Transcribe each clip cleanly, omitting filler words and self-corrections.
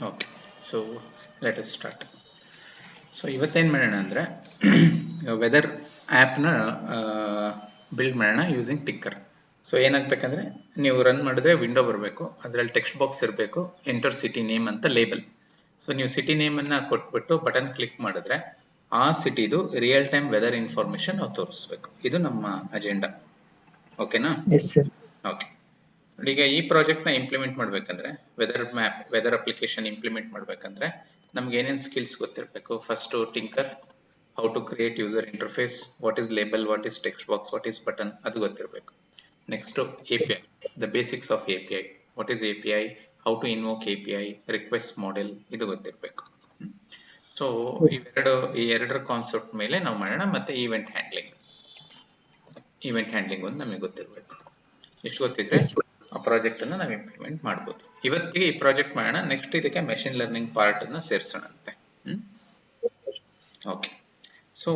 Okay, so let us start. So ಇವತ್ತೇನು ಮಾಡೋಣ ಅಂದರೆ ವೆದರ್ ಆ್ಯಪ್ನ ಬಿಲ್ಡ್ ಮಾಡೋಣ ಯೂಸಿಂಗ್ ಟಿಕ್ಕರ್. ಸೊ ಏನಾಗಬೇಕಂದ್ರೆ ನೀವು ರನ್ ಮಾಡಿದ್ರೆ ವಿಂಡೋ ಬರಬೇಕು, ಅದರಲ್ಲಿ ಟೆಕ್ಸ್ಟ್ ಬಾಕ್ಸ್ ಇರಬೇಕು, ಎಂಟರ್ ಸಿಟಿ ನೇಮ್ ಅಂತ ಲೇಬಲ್. ಸೊ ನೀವು ಸಿಟಿ ನೇಮನ್ನು ಕೊಟ್ಬಿಟ್ಟು ಬಟನ್ ಕ್ಲಿಕ್ ಮಾಡಿದ್ರೆ ಆ ಸಿಟಿದು ರಿಯಲ್ ಟೈಮ್ ವೆದರ್ ಇನ್ಫಾರ್ಮೇಷನ್ ನಾವು ತೋರಿಸ್ಬೇಕು. ಇದು ನಮ್ಮ ಅಜೆಂಡಾ. ಓಕೆನಾ? S sir. ಓಕೆ, ಈಗ ಈ ಪ್ರಾಜೆಕ್ಟ್ನ ಇಂಪ್ಲಿಮೆಂಟ್ ಮಾಡಬೇಕಂದ್ರೆ weather map, weather application implement ಮಾಡಬೇಕಂದ್ರೆ ನಮ್ಗೆ ಏನೇನು ಸ್ಕಿಲ್ಸ್ ಗೊತ್ತಿರಬೇಕು? First Tkinter, how to create user interface, what is label, what is text box, what is button, ಅದು ಗೊತ್ತಿರಬೇಕು. Next API, the basics of API, what is API, how to invoke API, request model, ಇದು ಗೊತ್ತಿರಬೇಕು. So ಈ ಎರಡರ concept ಮೇಲೆ ನಾವು ಮಾಡೋಣ. ಮತ್ತೆ ಈವೆಂಟ್ ಹ್ಯಾಂಡ್ಲಿಂಗ್ ಒಂದು ನಮಗೆ ಗೊತ್ತಿರಬೇಕು. ಇಷ್ಟು ಗೊತ್ತಿದ್ರೆ ಆ ಪ್ರಾಜೆಕ್ಟ್ ಅನ್ನು ನಾವು ಇಂಪ್ಲಿಮೆಂಟ್ ಮಾಡ್ಬೋದು. ಇವತ್ತಿಗೆ ಈ ಪ್ರಾಜೆಕ್ಟ್ ಮಾಡೋಣ, ನೆಕ್ಸ್ಟ್ ಇದಕ್ಕೆ ಮೆಷಿನ್ ಲರ್ನಿಂಗ್ ಪಾರ್ಟ್ ಅನ್ನ ಸೇರಿಸೋಣಂತೆ. ಓಕೆ, ಸೊ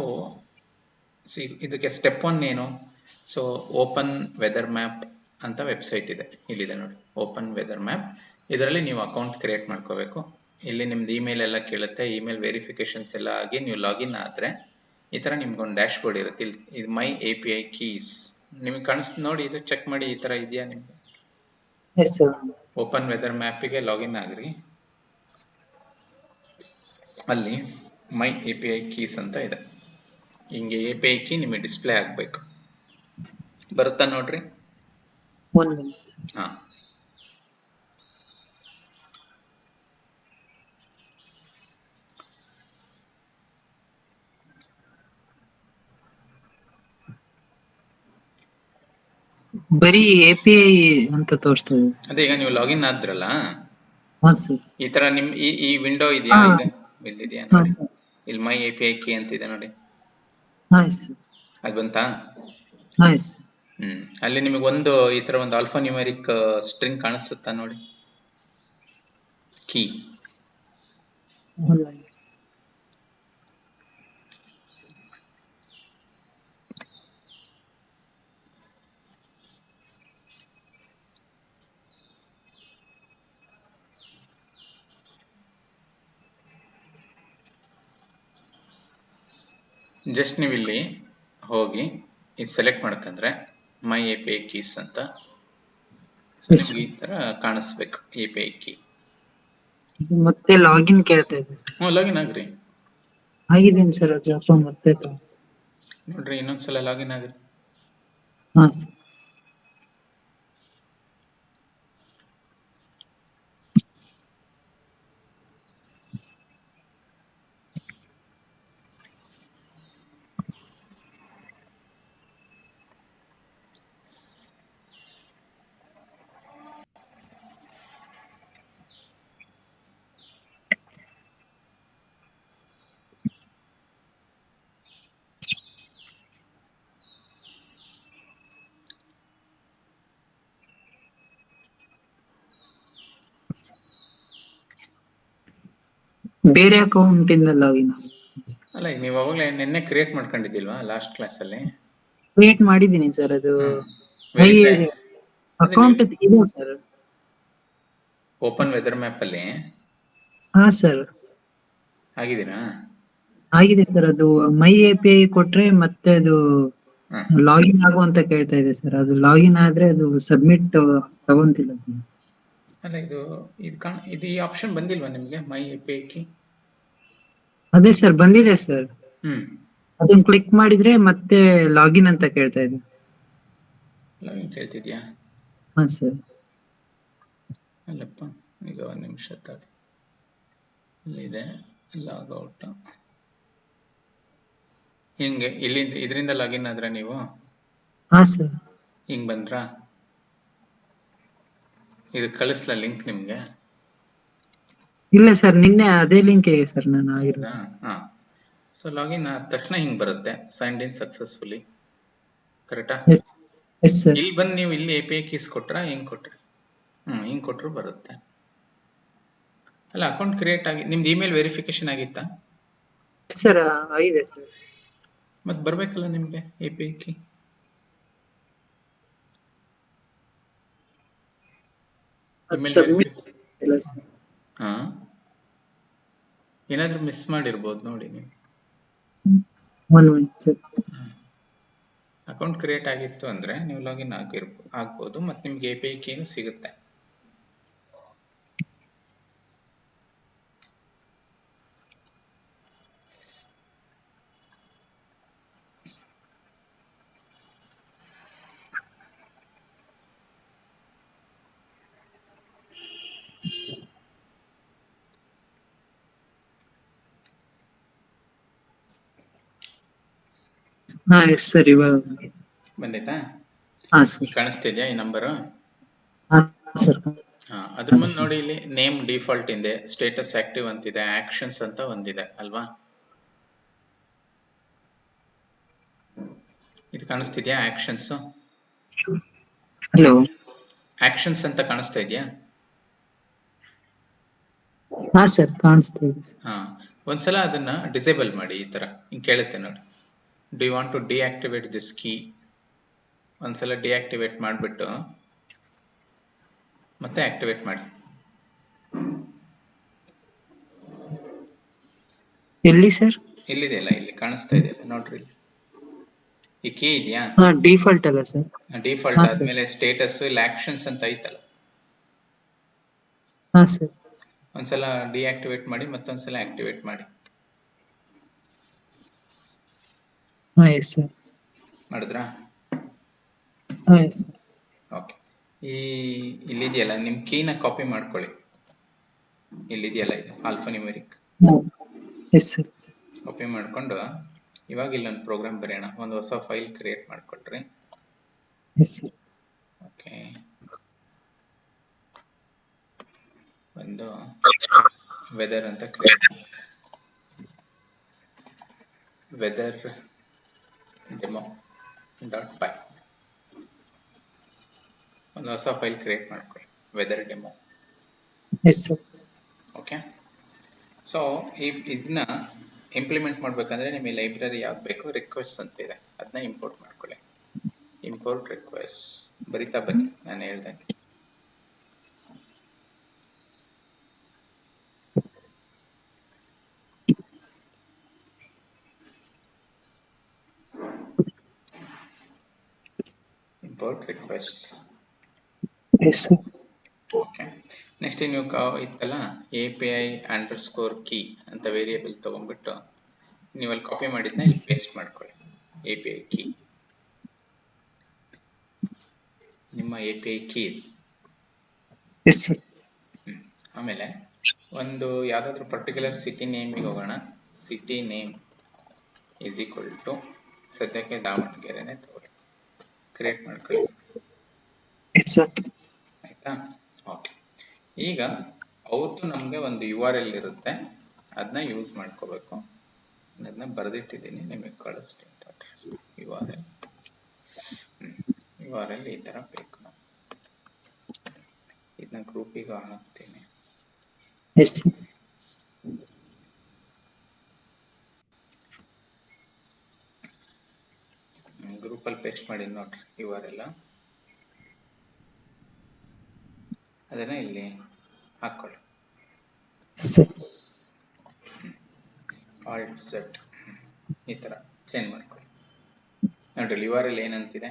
ಇದಕ್ಕೆ ಸ್ಟೆಪ್ 1 ಏನು? ಸೊ ಓಪನ್ ವೆದರ್ ಮ್ಯಾಪ್ ಅಂತ ವೆಬ್ಸೈಟ್ ಇದೆ, ಇಲ್ಲಿದೆ ನೋಡಿ, ಓಪನ್ ವೆದರ್ ಮ್ಯಾಪ್. ಇದರಲ್ಲಿ ನೀವು ಅಕೌಂಟ್ ಕ್ರಿಯೇಟ್ ಮಾಡ್ಕೋಬೇಕು. ಇಲ್ಲಿ ನಿಮ್ದು ಇಮೇಲ್ ಎಲ್ಲ ಕೇಳುತ್ತೆ, ಇಮೇಲ್ ವೆರಿಫಿಕೇಶನ್ಸ್ ಎಲ್ಲ ಆಗಿ ನೀವು ಲಾಗಿನ್ ಆದರೆ ಈ ಥರ ನಿಮ್ಗೊಂದು ಡ್ಯಾಶ್ ಬೋರ್ಡ್ ಇರುತ್ತೆ. ಇಲ್ಲಿ ಇದು ಮೈ API ಕೀಸ್ ನಿಮಗೆ ಕಾಣಿಸ್ತು ನೋಡಿ, ಇದು ಚೆಕ್ ಮಾಡಿ, ಈ ಥರ ಇದೆಯಾ ನಿಮಗೆ? Yes sir. ಓಪನ್ ವೆದರ್ ಮ್ಯಾಪಿಗೆ ಲಾಗಿನ್ ಆಗ್ರಿ. ಅಲ್ಲಿ ಮೈ API ಕೀಸ್ ಅಂತ ಇದೆ, ಹಿಂಗೆ API ಕೀ ನಿಮಗೆ ಡಿಸ್ಪ್ಲೇ ಆಗಬೇಕು. ಬರುತ್ತಾ ನೋಡ್ರಿ? ಹಾಂ, ಬರೀ API ಅಂತ ತೋರಿಸ್ತಾ ಇದೆ. ಅದೇ ಈಗ ನೀವು ಲಾಗಿನ್ ಆದ್ರಲ್ಲ, ಈ ತರ ನಿಮ್ ಈ ವಿಂಡೋ ಇದೆಯಾ? ಇಲ್ಲಿದೆಯಾ ನೋಡಿ, ಇಲ್ಲಿ ಮೈ API ಕೀ ಅಂತ ಇದೆ ನೋಡಿ, ಅದು ಬಂತಾ? ಅಲ್ಲಿ ನಿಮಗೆ ಒಂದು ಈ ತರ ಒಂದು ಆಲ್ಫಾ ನ್ಯೂಮೆರಿಕ್ ಸ್ಟ್ರಿಂಗ್ ಕಾಣಿಸುತ್ತಾ ನೋಡಿ, ಕೀ. ಜಸ್ಟ್ ನೀವು ಇಲ್ಲಿ ಹೋಗಿ ಇದು ಸೆಲೆಕ್ಟ್ ಮಾಡ್ಕೊಂಡ್ರೆ ಮೈ API ಕೀಸ್ ಅಂತ ನಿಮ್ಗೆ ಈ ತರ ಕಾಣಿಸ್ಬೇಕು API ಕೀ. ಮತ್ತೆ ಲಾಗಿನ್ ಕೇಳ್ತಾ ಇದೆ. ಲಾಗಿನ್ ಆಗ್ರಿ. ಆಗಿದ್ದೀನಿ ಸರ್, ಅದು ಮತ್ತೆ ನೋಡ್ರಿ, ಇನ್ನೊಂದ್ಸಲ ಲಾಗಿನ್ ಆಗ್ರಿ. ಬೇರೆ ಅಕೌಂಟ್ ಇಂದ ಲಾಗಿನ್ ಅಲ್ಲ, ನೀವು ಅವಾಗಲೇ ನಿನ್ನೆ ಕ್ರಿಯೇಟ್ ಮಾಡ್ಕೊಂಡಿದ್ದಿಲ್ವಾ ಲಾಸ್ಟ್ ಕ್ಲಾಸ್ ಅಲ್ಲಿ? ಕ್ರಿಯೇಟ್ ಮಾಡಿದ್ದೀನಿ ಸರ್, ಅದು ಅಕೌಂಟ್ ಇದೆ ಸರ್. ಓಪನ್ ವೆದರ್ ಮ್ಯಾಪ್ ಅಲ್ಲಿ ಹಾ ಸರ್, ಆಗಿದ್ದೀರಾ? ಆಗಿದೆ ಸರ್. ಅದು ಮೈ API ಕೊಟ್ರೆ ಮತ್ತೆ ಅದು ಲಾಗಿನ್ ಆಗು ಅಂತ ಕೇಳ್ತಾ ಇದೆ ಸರ್. ಅದು ಲಾಗಿನ್ ಆದ್ರೆ ಅದು ಸಬ್ಮಿಟ್ ತಗೊಂತಿಲ್ಲ ಸರ್. ಅಲ್ಲ, ಇದು ಈ ಆಪ್ಷನ್ ಬಂದಿಲ್ವಾ ನಿಮ್ಗೆ, ಮೈ API ಕೀ? ಅದೇ ಸರ್, ಬಂದಿದೆ ಸರ್. ಅದನ್ನ ಕ್ಲಿಕ್ ಮಾಡಿದ್ರೆ ಮತ್ತೆ ಲಾಗಿನ್ ಅಂತ ಕೇಳ್ತಾ ಇದೆ. ಲಾಗಿನ್ ಕೇಳ್ತಿದ್ಯಾ? ಹಾ ಸರ್. ಅಲ್ಲಪ್ಪ, ಈಗ ಒಂದು ನಿಮಿಷ ತಡಿ, ಇಲ್ಲಿದೆ ಲಾಗೌಟ್. ಹಿಂಗೆ ಇಲ್ಲಿಂದ ಇದರಿಂದ ಲಾಗಿನ್ ಆದ್ರೆ ನೀವು? ಹಾ ಸರ್. ಹಿಂಗ್ ಬಂದ್ರಾ? ಇದು ಕಳಿಸ್ಲ ಲಿಂಕ್ ನಿಮ್ಗೆ? ಇಲ್ಲ ಸರ್, ನಿನ್ನೆ ಅದೇ ಲಿಂಕ್ ಇದೆ ಸರ್ ನಾನು ಆಗಿರೋದು. ಹಾ, ಸೊ ಲಾಗಿನ್ ಆದ ತಕ್ಷಣ ಹಿಂಗ್ ಬರುತ್ತೆ, ಸೈನ್ಡ್ ಇನ್ ಸಕ್ಸಸ್ಫುಲಿ. ಕರೆಕ್ಟಾ? ಇಲ್ಲಿ ಬಂದು ನೀವು ಇಲ್ಲಿ API ಕೀಸ್ ಕೊಟ್ರ, ಹಿಂಗ್ ಕೊಟ್ರಿ? ಹಿಂಗ್ ಕೊಟ್ರು ಬರುತ್ತೆ. ಅಲ್ಲ, ಅಕೌಂಟ್ ಕ್ರಿಯೇಟ್ ಆಗಿ ನಿಮ್ದು ಇಮೇಲ್ ವೆರಿಫಿಕೇಶನ್ ಆಗಿತ್ತಾ ಸರ್? ಆಗಿದೆ ಸರ್. ಮತ್ತೆ ಬರ್ಬೇಕಲ್ಲ ನಿಮ್ಗೆ API ಕೀ. ಹಾ ಏನಾದ್ರೂ ಮಿಸ್ ಮಾಡಿರ್ಬೋದು ನೋಡಿ ನೀವು. One minute sir. Account create ಆಗಿತ್ತು ಅಂದ್ರೆ ನೀವು ಲಾಗಿನ್ ಆಗ್ಬೋದು ಮತ್ತೆ ನಿಮ್ಗೆ API ಕೀನು ಸಿಗುತ್ತೆ. ಹಾ ಎಸ್ ಸರ್, ಇವಾಗ ಬಂದೈತಾ? ಹಾ ಸರ್. ಕಾಣಿಸ್ತಿದ್ಯಾ ಈ ನಂಬರು? ಹಾ ಸರ್. ಅದ್ರ ಮುಂದೆ ನೋಡಿ, ಇಲ್ಲಿ ನೇಮ್ ಡಿಫಾಲ್ಟ್ ಇದೆ, ಸ್ಟೇಟಸ್ ಆಕ್ಟಿವ್ ಅಂತಿದೆ, ಆಕ್ಷನ್ಸ್ ಅಂತ ಒಂದಿದೆ ಅಲ್ವಾ? ಇದು ಕಾಣಿಸ್ತಿದ್ಯಾ ಆಕ್ಷನ್ಸ್? ಹಲೋ, ಆಕ್ಷನ್ಸ್ ಅಂತ ಕಾಣಿಸ್ತಾ ಇದೆಯಾ? ಹಾ ಸರ್ ಕಾಣಿಸ್ತಾ ಇದೆ ಸರ್. ಹಾ, ಒಂದ್ಸಲ ಅದನ್ನ ಡಿಸೇಬಲ್ ಮಾಡಿ. ಈ ತರ ಹಿಂಗ್ ಕೇಳುತ್ತೆ ನೋಡಿ, do you want to deactivate this key? ಒಂದ್ಸಲ ಡಿಆಕ್ಟಿವೇಟ್ ಮಾಡಿಬಿಟ್ಟು ಮತ್ತೆ ಆಕ್ಟಿವೇಟ್ ಮಾಡಿ. ಎಲ್ಲಿ ಸರ್? ಇಲ್ಲಿದೆಯಲ್ಲ, ಇಲ್ಲಿ ಕಾಣಿಸ್ತಾ ಇದೆ ನೋಡ್ರಿ, ಈ ಕೀ ಇದೆಯಾ? ಹಾ ಡಿಫಾಲ್ಟ್ ಅಲ್ಲ ಸರ್? ಡಿಫಾಲ್ಟ್ ಹಾ ಸರ್. ಆದ್ಮೇಲೆ ಸ್ಟೇಟಸ್, ಇಲ್ಲಿ ಆಕ್ಷನ್ಸ್ ಅಂತ ಐತಲ್ಲ, ಹಾ ಸರ್. ಒಂದ್ಸಲ ಡಿಆಕ್ಟಿವೇಟ್ ಮಾಡಿ ಮತ್ತೊಂದ್ಸಲ ಆಕ್ಟಿವೇಟ್ ಮಾಡಿ. ಹಾ ಎಸ್ ಸರ್. ಮಾಡಿದ್ರಾ? ಹಾ ಎಸ್ ಸರ್. ಓಕೆ, ಇಲ್ಲಿದೆಯಲ್ಲ ನಿಮ್ ಕೀನ ಕಾಪಿ ಮಾಡ್ಕೊಳ್ಳಿ. ಇಲ್ಲಿದೆಯಲ್ಲ ಇದು ಆಲ್ಫಾನ್ಯೂಮೆರಿಕ್, ಎಸ್ ಸರ್. ಕಾಪಿ ಮಾಡ್ಕೊಂಡು ಇವಾಗ ಇಲ್ಲೊಂದು ಪ್ರೋಗ್ರಾಮ್ ಬರೆಯೋಣ. ಒಂದು ಹೊಸ ಫೈಲ್ ಕ್ರಿಯೇಟ್ ಮಾಡ್ಕೊಳ್ರಿ. Yes sir. ಓಕೆ, ಒಂದು ವೆದರ್ ಅಂತ create, weather demo dot py, ಒಂದು ಹೊಸ ಫೈಲ್ ಕ್ರಿಯೇಟ್ ಮಾಡ್ಕೊಳ್ಳಿ, weather demo. Yes sir. Okay, so ಇದನ್ನ ಇಂಪ್ಲಿಮೆಂಟ್ ಮಾಡ್ಬೇಕಂದ್ರೆ ನಿಮಗೆ ಲೈಬ್ರರಿ ಯಾವ್ದು ಬೇಕು, ರಿಕ್ವೆಸ್ಟ್ ಅಂತ ಇದೆ, ಅದನ್ನ ಇಂಪೋರ್ಟ್ ಮಾಡ್ಕೊಳ್ಳಿ. ಇಂಪೋರ್ಟ್ ರಿಕ್ವೆಸ್ಟ್ ಬರಿತಾ ಬನ್ನಿ ನಾನು ಹೇಳ್ದಂಗೆ. Import request. Yes sir. Okay, next ನೀವು ಇತ್ತಲ್ಲ API ಅಂಡರ್ಸ್ಕೋರ್ ಕೀ ಅಂತ ವೇರಿಯೇಬಲ್ ತಗೊಂಡ್ಬಿಟ್ಟು ನೀವು ಅಲ್ಲಿ ಕಾಪಿ ಮಾಡಿದ್ನ ಇಲ್ಲಿ ಪೇಸ್ಟ್ ಮಾಡ್ಕೊಳ್ಳಿ. API ಕೀ, ನಿಮ್ಮ API ಕೀ. Yes sir. ಆಮೇಲೆ ಒಂದು ಯಾವ್ದಾದ್ರು ಪರ್ಟಿಕ್ಯುಲರ್ ಸಿಟಿ ನೇಮಿಗೆ ಹೋಗೋಣ. City name is equal to, ಸದ್ಯಕ್ಕೆ ದಾವಣಗೆರೆನೆ ತಗೊಳ್ಳಿ, ಕ್ರಿಯೇಟ್ ಮಾಡ್ಕೊಳ್ಳಿ. S sir. ಆಯ್ತಾ? ಓಕೆ, ಈಗ ಅವ್ರದ್ದು ನಮಗೆ ಒಂದು URL ಇರುತ್ತೆ, ಅದನ್ನ ಯೂಸ್ ಮಾಡ್ಕೋಬೇಕು. ಅದನ್ನ ಬರೆದಿಟ್ಟಿದ್ದೀನಿ, ನಿಮಗೆ ಕಳಿಸ್ತೀನಿ. URL ಈ ತರ ಬೇಕು. ಇದನ್ನ ಗ್ರೂಪಿಗೆ ಹಾಕ್ತೀನಿ. Yes sir. ಗ್ರೂಪಲ್ಲಿ ಪೇಸ್ಟ್ ಮಾಡಿ ನೋಡ್ರಿ URL. ಅದನ್ನ ಇಲ್ಲಿ ಹಾಕೊಳ್ಳಿ. Alt Z ಈ ತರ ಚೇಂಜ್ ಮಾಡ್ಕೊಳ್ಳಿ. ನೋಡ್ರಿ URL ಏನಂತಿದೆ,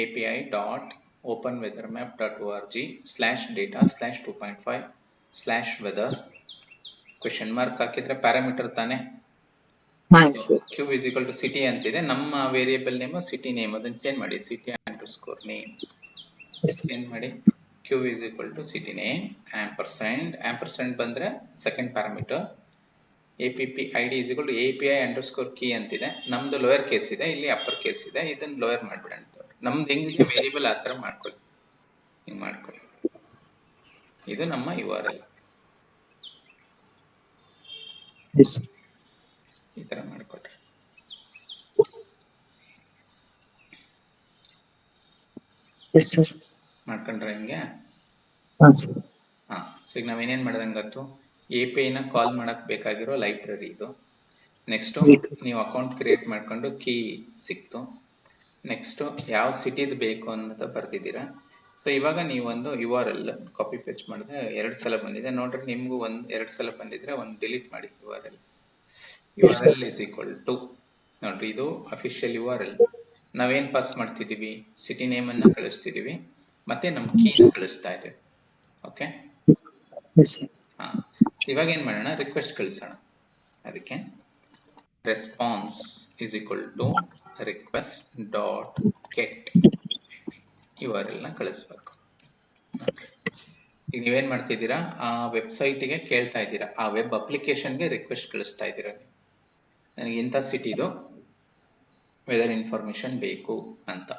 api.openweathermap.org/data/2.5/weather ಕ್ವೆಶ್ಚನ್ ಮಾರ್ಕ್ ಹಾಕಿದ್ರೆ ಪ್ಯಾರಾಮೀಟರ್ ತಾನೆ. Q is equal to city ಅಂತಿದೆ, ನಮ್ಮ ವೇರಿಯೇಬಲ್ ನೇಮ್ ಸಿಟಿ ನೇಮ್, ಅದನ್ನ ಚೇಂಜ್ ಮಾಡಿ, ಸಿಟಿ ಅಂಡರ್ಸ್ಕೋರ್ ನೇಮ್ ಚೇಂಜ್ ಮಾಡಿ. Q is equal to city name ampersand ಬಂದ್ರೆ second parameter. API ID is equal to API underscore key ಅಂತಿದೆ, ನಮ್ದು lower case ಇದೆ, ಇಲ್ಲಿ ಅಪ್ಪರ್ ಕೇಸ್ ಇದೆ, ಇದನ್ನ ಲೋಯರ್ ಮಾಡ್ಬಿಡೋಣ. ನಮ್ದು ಹೆಂಗಿದೆ ವೇರಿಯೇಬಲ್ ಆ ತರ ಮಾಡ್ಕೊಳ್ಳಿ, ಹಿಂಗ್ ಮಾಡ್ಕೊಳ್ಳಿ. ಇದು ನಮ್ಮ URL, ಈ ತರ ಮಾಡ್ಕೊಟ್ರಿ. ಮಾಡ್ಕೊಂಡ್ರೆ ಹಿಂಗೆ. ಸೊ ಈಗ ನಾವೇನೇನ್ ಮಾಡ್ದಂಗೆ ಗೊತ್ತು, API ನ ಕಾಲ್ ಮಾಡಕ್ ಬೇಕಾಗಿರೋ ಲೈಬ್ರರಿ ಇದು. ನೆಕ್ಸ್ಟ್ ನೀವು ಅಕೌಂಟ್ ಕ್ರಿಯೇಟ್ ಮಾಡ್ಕೊಂಡು ಕೀ ಸಿಕ್ತು. ನೆಕ್ಸ್ಟ್ ಯಾವ ಸಿಟಿದು ಬೇಕು ಅನ್ನೋದು ಬರ್ತಿದ್ದೀರಾ. ಸೊ ಇವಾಗ ನೀವು ಒಂದು URL ಕಾಪಿ ಪೇಸ್ಟ್ ಮಾಡಿದ್ರೆ 2 ಸಲ ಬಂದಿದೆ ನೋಡ್ರಿ. ನಿಮ್ಗೂ 2 ಸಲ ಬಂದಿದ್ರೆ ಒಂದು ಡಿಲೀಟ್ ಮಾಡಿ URL. URL is equal to ನೋಡ್ರಿ, ಇದು ಅಫಿಷಿಯಲ್ URL. ನಾವೇನ್ ಪಾಸ್ ಮಾಡ್ತಿದೀವಿ, ಸಿಟಿ ನೇಮ್ ಅನ್ನ ಕಳಿಸ್ತಿದೀವಿ ಮತ್ತೆ ನಮ್ ಕೀ ಕಳಿಸ್ತಾ ಇದ್ದೀವಿ. ಓಕೆ, ಹಾ. ಇವಾಗ ಏನ್ ಮಾಡೋಣ, ರಿಕ್ವೆಸ್ಟ್ ಕಳಿಸೋಣ. ಅದಕ್ಕೆ response is equal to request dot get URL ನ ಕಳಿಸ್ಬೇಕು. ಈಗ ನೀವೇನ್ ಮಾಡ್ತಿದ್ದೀರಾ, ಆ ವೆಬ್ಸೈಟ್ಗೆ ಕೇಳ್ತಾ ಇದ್ದೀರಾ, ಆ ವೆಬ್ ಅಪ್ಲಿಕೇಶನ್ಗೆ ರಿಕ್ವೆಸ್ಟ್ ಕಳಿಸ್ತಾ ಇದ್ದೀರಾ. ನನಗೆ ಇಂಥ ಸಿಟಿದು ವೆದರ್ ಇನ್ಫಾರ್ಮೇಶನ್ ಬೇಕು ಅಂತ.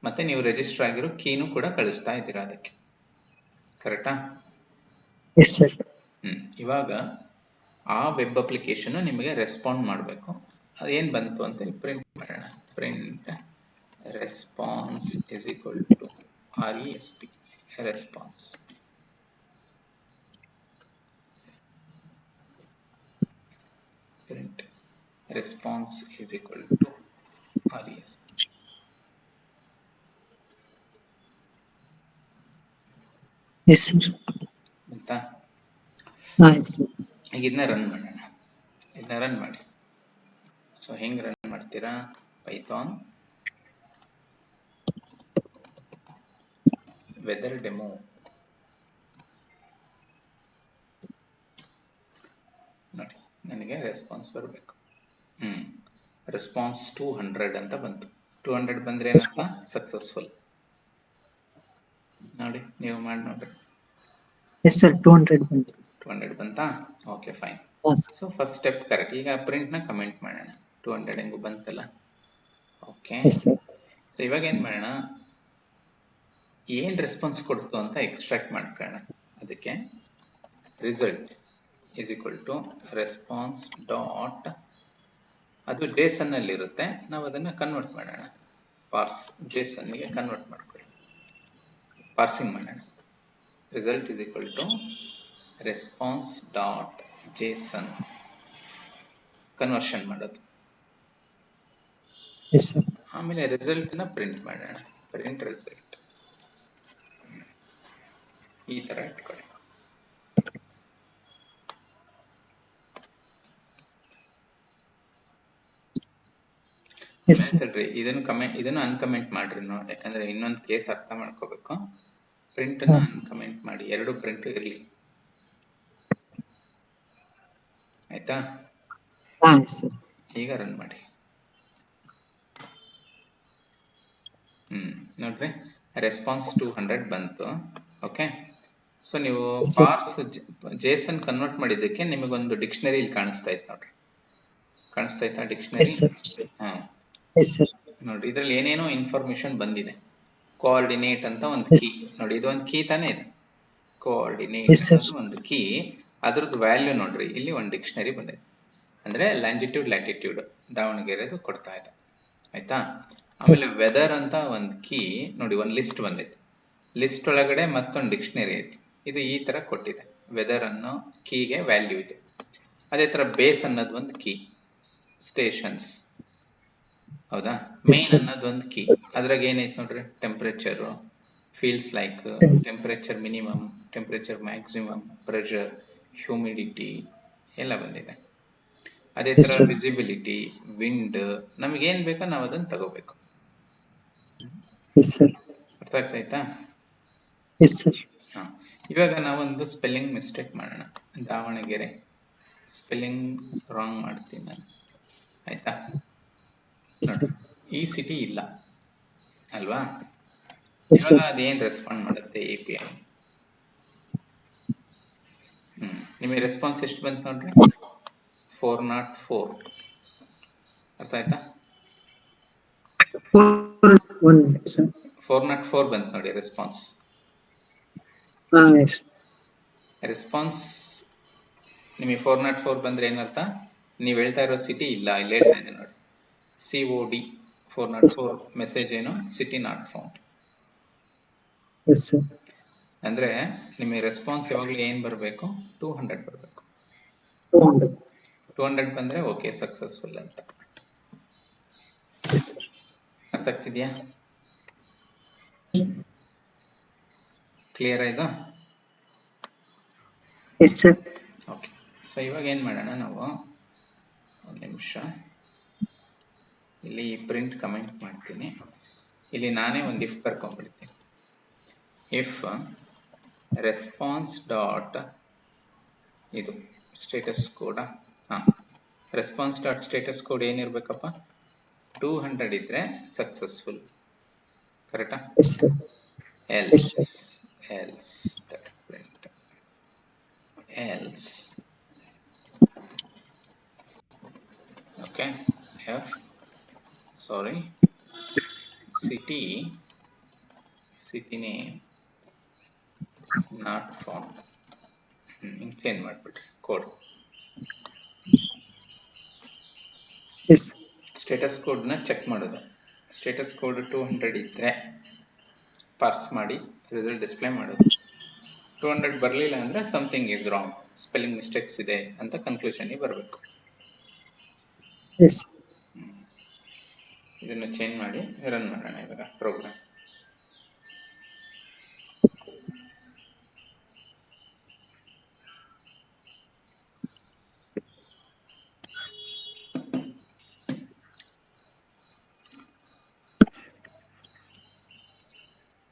ಮತ್ತೆ ನೀವು ರಿಜಿಸ್ಟರ್ ಆಗಿರೋ ಕೀನು ಕೂಡ ಕಳಿಸ್ತಾ ಇದ್ದೀರಾ ಅದಕ್ಕೆ. ಕರೆಕ್ಟಾ? ಇವಾಗ ಆ ವೆಬ್ ಅಪ್ಲಿಕೇಶನ್ ನಿಮಗೆ ರೆಸ್ಪಾಂಡ್ ಮಾಡಬೇಕು. ಅದೇನು ಬಂತು ಅಂತ ಪ್ರಿಂಟ್ ಮಾಡೋಣ. Print response is equal to RESP response. Print response is equal to RESP. Yes sir. ಅಂತ Yes sir. ಈಗ ಇದನ್ನ ರನ್ ಮಾಡೋಣ. ಇದನ್ನ ರನ್ ಮಾಡಿ. ಸೊ ಹೆಂಗ್ ರನ್ ಮಾಡ್ತೀರಾ, ಪೈಥಾನ್ ವೆದರ್ ಡೆಮೋ ನೋಡಿ, ನನಗೆ ರೆಸ್ಪಾನ್ಸ್ ಬರಬೇಕು. ರೆಸ್ಪಾನ್ಸ್ 200 ಅಂತ ಬಂತು. 200 ಬಂದ್ರೆ ಏನಂತ, ಸಕ್ಸಸ್ಫುಲ್. ನೋಡಿ, ನೀವು ಮಾಡಿ ನೋಡ್ರಿ. Yes sir, 200 ಬಂತು. 200 ಬಂತಾ? Okay, fine. Yes. So first step correct. ಈಗ ಪ್ರಿಂಟ್ ನ ಕಮೆಂಟ್ ಮಾಡೋಣ. 200 ಹೆಂಗು ಬಂತಲ್ಲ. Okay, Yes sir. ಸೊ ಇವಾಗ ಏನ್ ಮಾಡೋಣ, ಏನ್ ರೆಸ್ಪಾನ್ಸ್ ಕೊಡ್ತು ಅಂತ ಎಕ್ಸ್ಟ್ರಾಕ್ಟ್ ಮಾಡ್ಕೊಳ್ಳೋಣ. ಅದಕ್ಕೆ result is equal to response dot, ಅದು JSON ಅಲ್ಲಿ ಇರುತ್ತೆ, ನಾವು ಅದನ್ನ ಕನ್ವರ್ಟ್ ಮಾಡೋಣ. ಪಾರ್ಸ್ JSON ಗೆ ಕನ್ವರ್ಟ್ ಮಾಡ್ಕೊಳ್ಳಿ, ಪಾರ್ಸಿಂಗ್ ಮಾಡೋಣ. Result is equal to response dot JSON conversion ಮಾಡೋದು. Yes sir. ಆಮೇಲೆ ರಿಸಲ್ಟ್ ನ ಪ್ರಿಂಟ್ ಮಾಡೋಣ. ಪ್ರಿಂಟ್ ರಿಸಲ್ಟ್ ಈ ತರ ಇಟ್ಕೊಳ್ಳಿ. Yes sir. ಇದನ್ನು ಅನ್ಕಮೆಂಟ್ ಮಾಡ್ರಿ ನೋಡಿ, ಯಾಕಂದ್ರೆ ಇನ್ನೊಂದು ಕೇಸ್ ಅರ್ಥ ಮಾಡ್ಕೋಬೇಕು. ಪ್ರಿಂಟ್ ನ ಅನ್ಕಮೆಂಟ್ ಮಾಡಿ, 2 ಪ್ರಿಂಟ್ ಇರಲಿ. ಆಯ್ತಾ? Yes sir. ಈಗ ರನ್ ಮಾಡಿ. ನೋಡ್ರಿ, ರೆಸ್ಪಾನ್ಸ್ 200 ಬಂತು. ಓಕೆ, ಸೊ ನೀವು ಪಾರ್ಸ್ JSON ಕನ್ವರ್ಟ್ ಮಾಡಿದ್ದಕ್ಕೆ ನಿಮಗೊಂದು ಡಿಕ್ಷನರಿ ಇಲ್ಲಿ ಕಾಣಿಸ್ತಾ ಇತ್ತು ನೋಡ್ರಿ. ಕಾಣಿಸ್ತಾ ಇತ್ತಾ ಡಿಕ್ಷನರಿ? ಹಾ, ನೋಡಿ, ಇದ್ರಲ್ಲಿ ಏನೇನೋ ಇನ್ಫಾರ್ಮೇಶನ್ ಬಂದಿದೆ. ಕೋಆರ್ಡಿನೇಟ್ ಅಂತ ಒಂದು ಕೀ ನೋಡಿ, ಇದು ಒಂದು ಕೀ ತಾನೇ ಇದೆ. ಕೋಆರ್ಡಿನೇಟ್ ಅನ್ನೋದು ಒಂದು ಕೀ, ಅದ್ರದ್ದು ವ್ಯಾಲ್ಯೂ ನೋಡ್ರಿ, ಇಲ್ಲಿ ಒಂದು ಡಿಕ್ಷನರಿ ಬಂದಿದೆ. ಅಂದ್ರೆ ಲ್ಯಾಂಜಿಟ್ಯೂಡ್ ಲ್ಯಾಟಿಟ್ಯೂಡ್ ದಾವಣಗೆರೆದು ಕೊಡ್ತಾ ಇದೆ. ಆಯ್ತಾ? ಆಮೇಲೆ ವೆದರ್ ಅಂತ ಒಂದು ಕೀ ನೋಡಿ, ಒಂದು ಲಿಸ್ಟ್ ಬಂದೈತೆ. ಲಿಸ್ಟ್ ಒಳಗಡೆ ಮತ್ತೊಂದು ಡಿಕ್ಷನರಿ ಐತಿ. ಇದು ಈ ತರ ಕೊಟ್ಟಿದೆ. ವೆದರ್ ಅನ್ನೋ ಕೀಗೆ ವ್ಯಾಲ್ಯೂ ಇದೆ. ಅದೇ ತರ ಬೇಸ್ ಅನ್ನೋದು ಒಂದು ಕೀ, ಸ್ಟೇಷನ್ಸ್, ಹೌದಾ? ಮೇನ್ ಅನ್ನೋದು ಒಂದು ಕೀ, ಅದ್ರಾಗ ಏನೈತೆ ನೋಡ್ರಿ, temperature, feels like, temperature minimum, temperature maximum, pressure, humidity ಎಲ್ಲ ಬಂದಿದೆ. ಅದೇ ತರ ವಿಸಿಬಿಲಿಟಿ, ವಿಂಡ್, ನಮಗೇನ್ ಬೇಕೋ ನಾವು ಅದನ್ನ ತಗೋಬೇಕು. ಅರ್ಥ ಆಗ್ತಾಯ್ತಾ? ಇವಾಗ ನಾವೊಂದು ಸ್ಪೆಲ್ಲಿಂಗ್ ಮಿಸ್ಟೇಕ್ ಮಾಡೋಣ. ದಾವಣಗೆರೆ ಸ್ಪೆಲ್ಲಿಂಗ್ ರಾಂಗ್ ಮಾಡ್ತೀನಿ ನಾನು. ಆಯ್ತಾ? ಈ ಸಿಟಿ ಇಲ್ಲ ಅಲ್ವಾ? ಇವಾಗ ಅದೇನ್ ರೆಸ್ಪಾಂಡ್ ಮಾಡುತ್ತೆ API. ನಿಮಗೆ ರೆಸ್ಪಾನ್ಸ್ ಎಷ್ಟು ಬಂತು ನೋಡ್ರಿ, 404. ಅರ್ಥ ಆಯ್ತಾ? 404 ಬಂತು ನೋಡಿ ರೆಸ್ಪಾನ್ಸ್. ರೆಸ್ಪಾನ್ಸ್ ನಿಮಗೆ 404 ಬಂದ್ರೆ ಏನರ್ಥ, ನೀವು ಹೇಳ್ತಾ ಇರೋ ಸಿಟಿ ಇಲ್ಲ. ಇಲ್ಲಿ ಹೇಳ್ತಾ ಇದೆ ನೋಡಿ, COD 404. ಮೆಸೇಜ್ ಏನು, ಸಿಟಿ ನಾಟ್ ಫೌಂಡ್. ಅಂದ್ರೆ ನಿಮಗೆ ರೆಸ್ಪಾನ್ಸ್ ಯಾವಾಗಲೂ ಏನ್ ಬರಬೇಕು, 200 ಬರಬೇಕು. 200 ಬಂದ್ರೆ ಓಕೆ, ಸಕ್ಸಸ್ಫುಲ್ ಅಂತ. ಅರ್ಥ ಆಗ್ತಿದ್ಯಾ? ಕ್ಲಿಯರ್ ಆಯ್ತು? S sir. ಓಕೆ. ಸೊ ಇವಾಗ ಏನು ಮಾಡೋಣ ನಾವು, ಒಂದು ನಿಮಿಷ ಇಲ್ಲಿ ಪ್ರಿಂಟ್ ಕಮೆಂಟ್ ಮಾಡ್ತೀನಿ. ಇಲ್ಲಿ ನಾನೇ ಒಂದು ಇಫ್ ಬರ್ಕೊಂಡ್ಬಿಡ್ತೀನಿ. ಇಫ್ ರೆಸ್ಪಾನ್ಸ್ ಡಾಟ್ ಇದು status code, response dot status code ಏನಿರ್ಬೇಕಪ್ಪ, 200 ಇದ್ರೆ ಸಕ್ಸಸ್ಫುಲ್. ಕರೆಕ್ಟಾ? Yes sir. else else that print else. Okay, f sorry, city name not found. Change ಮಾಡ್ಬಿಟ್ರಿ ಕೋಡ್. ಎಸ್. ಸ್ಟೇಟಸ್ ಕೋಡ್ನ ಚೆಕ್ ಮಾಡೋದು. ಸ್ಟೇಟಸ್ ಕೋಡ್ 200 ಇದ್ರೆ parse ಮಾಡಿ result display ಮಾಡೋದು. 200 ಬರಲಿಲ್ಲ ಅಂದರೆ something is wrong, spelling mistakes ಇದೆ ಅಂತ ಕನ್ಕ್ಲೂಷನ್ಗೆ ಬರಬೇಕು. ಎಸ್. ಇದನ್ನು ಚೇಂಜ್ ಮಾಡಿ ರನ್ ಮಾಡೋಣ ಇವಾಗ ಪ್ರೋಗ್ರಾಮ್.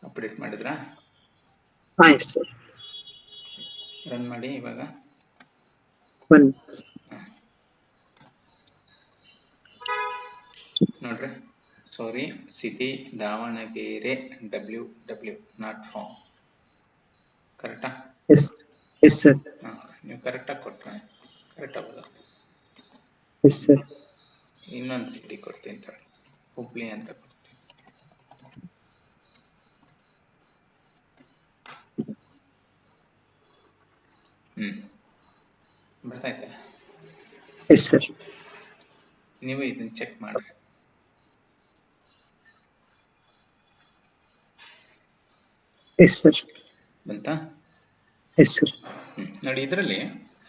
ಅಪ್ಡೇಟ್ ಮಾಡಿದ್ರಾ? Yes sir. ರನ್ ಮಾಡಿ ಇವಾಗ. ನೋಡ್ರಿ, sorry, city Davanagere WW not found. ಕರೆಕ್ಟಾ? ಎಸ್. Yes sir. ನೀವು ಕರೆಕ್ಟಾಗಿ ಕೊಟ್ಟರೆ ಕರೆಕ್ಟ್ ಆಗೋದು. Yes sir. ಇನ್ನೊಂದು ಸಿಟಿ ಕೊಡ್ತೀನಿ ತಗೊಳ್ಳಿ, ಹುಬ್ಳಿ ಅಂತ ಕೊಡ್ತೀನಿ. ಬರ್ತಾಯ್ತಾ? Yes sir. ನೀವು ಇದನ್ನ ಚೆಕ್ ಮಾಡಿ. Yes sir. ಬಂತಾ? Yes sir. ನೋಡಿ, ಇದರಲ್ಲಿ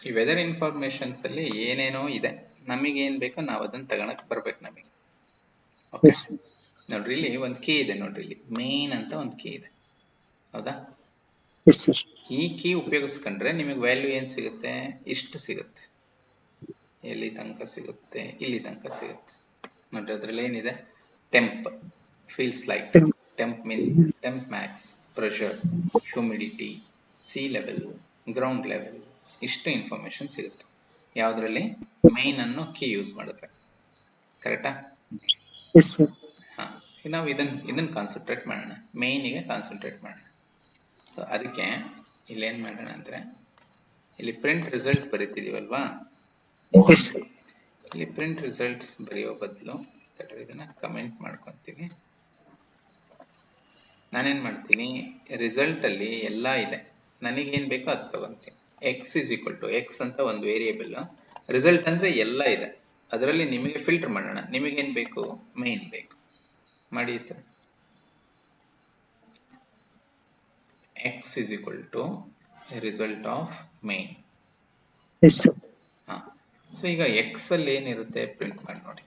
ಈ ವೆದರ್ ಇನ್ಫಾರ್ಮೇಶನ್ಸ್ ಅಲ್ಲಿ ಏನೇನೋ ಇದೆ, ನಮಗೆ ಏನ್ ಬೇಕೋ ನಾವು ಅದನ್ನ ತಗೊಳಕ್ ಬರ್ಬೇಕು ನಮಗೆ. ನೋಡ್ರಿ, ಇಲ್ಲಿ ಒಂದು ಕೀ ಇದೆ. ನೋಡ್ರಿ, ಇಲ್ಲಿ ಮೇನ್ ಅಂತ ಒಂದು ಕೀ ಇದೆ, ಹೌದಾ? Yes sir. ಈ ಕೀ ಉಪಯೋಗಿಸ್ಕೊಂಡ್ರೆ ನಿಮಗೆ ವ್ಯಾಲ್ಯೂ ಏನ್ ಸಿಗುತ್ತೆ, ಇಷ್ಟು ಸಿಗುತ್ತೆ. ಎಲ್ಲಿ ತನಕ ಸಿಗುತ್ತೆ? ಇಲ್ಲಿ ತನಕ ಸಿಗುತ್ತೆ. ನೋಡ್ರಿ, ಅದ್ರಲ್ಲಿ ಏನಿದೆ, temp, feels like, temp min, temp max, pressure, humidity, sea level, ground level, ಇಷ್ಟು ಇನ್ಫಾರ್ಮೇಶನ್ ಸಿಗುತ್ತೆ. ಯಾವುದ್ರಲ್ಲಿ? ಮೈನ್ ಅನ್ನು ಕೀ ಯೂಸ್ ಮಾಡಿದ್ರೆ. ಕರೆಕ್ಟಾ? Yes sir. ನಾವು ಇದನ್ನ ಕಾನ್ಸಂಟ್ರೇಟ್ ಮಾಡೋಣ, ಮೇಯ್ನಿಗೆ ಕಾನ್ಸಂಟ್ರೇಟ್ ಮಾಡೋಣ. ಅದಕ್ಕೆ ಇಲ್ಲಿ ಏನ್ ಮಾಡೋಣ ಅಂದ್ರೆ, ಇಲ್ಲಿ ಪ್ರಿಂಟ್ ರಿಸಲ್ಟ್ ಬರೀತಿದೀವಲ್ವಾ, ಇಲ್ಲಿ ಪ್ರಿಂಟ್ ರಿಸಲ್ಟ್ಸ್ ಬರೆಯೋ ಬದಲು ಇದನ್ನ ಕಮೆಂಟ್ ಮಾಡ್ಕೊತೀನಿ. ನಾನೇನ್ ಮಾಡ್ತೀನಿ, ರಿಸಲ್ಟ್ ಅಲ್ಲಿ ಎಲ್ಲ ಇದೆ, ನನಗೇನ್ ಬೇಕೋ ಅದು ತಗೊಂತೀನಿ. X is equal to x ಅಂತ ಒಂದು ವೇರಿಯೇಬಲ್, ರಿಸಲ್ಟ್ ಅಂದ್ರೆ ಎಲ್ಲ ಇದೆ, ಅದರಲ್ಲಿ ನಿಮಗೆ ಫಿಲ್ಟರ್ ಮಾಡೋಣ. ನಿಮಗೇನ್ ಬೇಕು? ಮೇನ್ ಬೇಕು. ಮಾಡಿ x is equal to result of main. Yes sir. So ಈಗ ಎಕ್ಸ್ ಅಲ್ಲಿ ಏನಿರುತ್ತೆ ಪ್ರಿಂಟ್ ಮಾಡಿ ನೋಡಿ.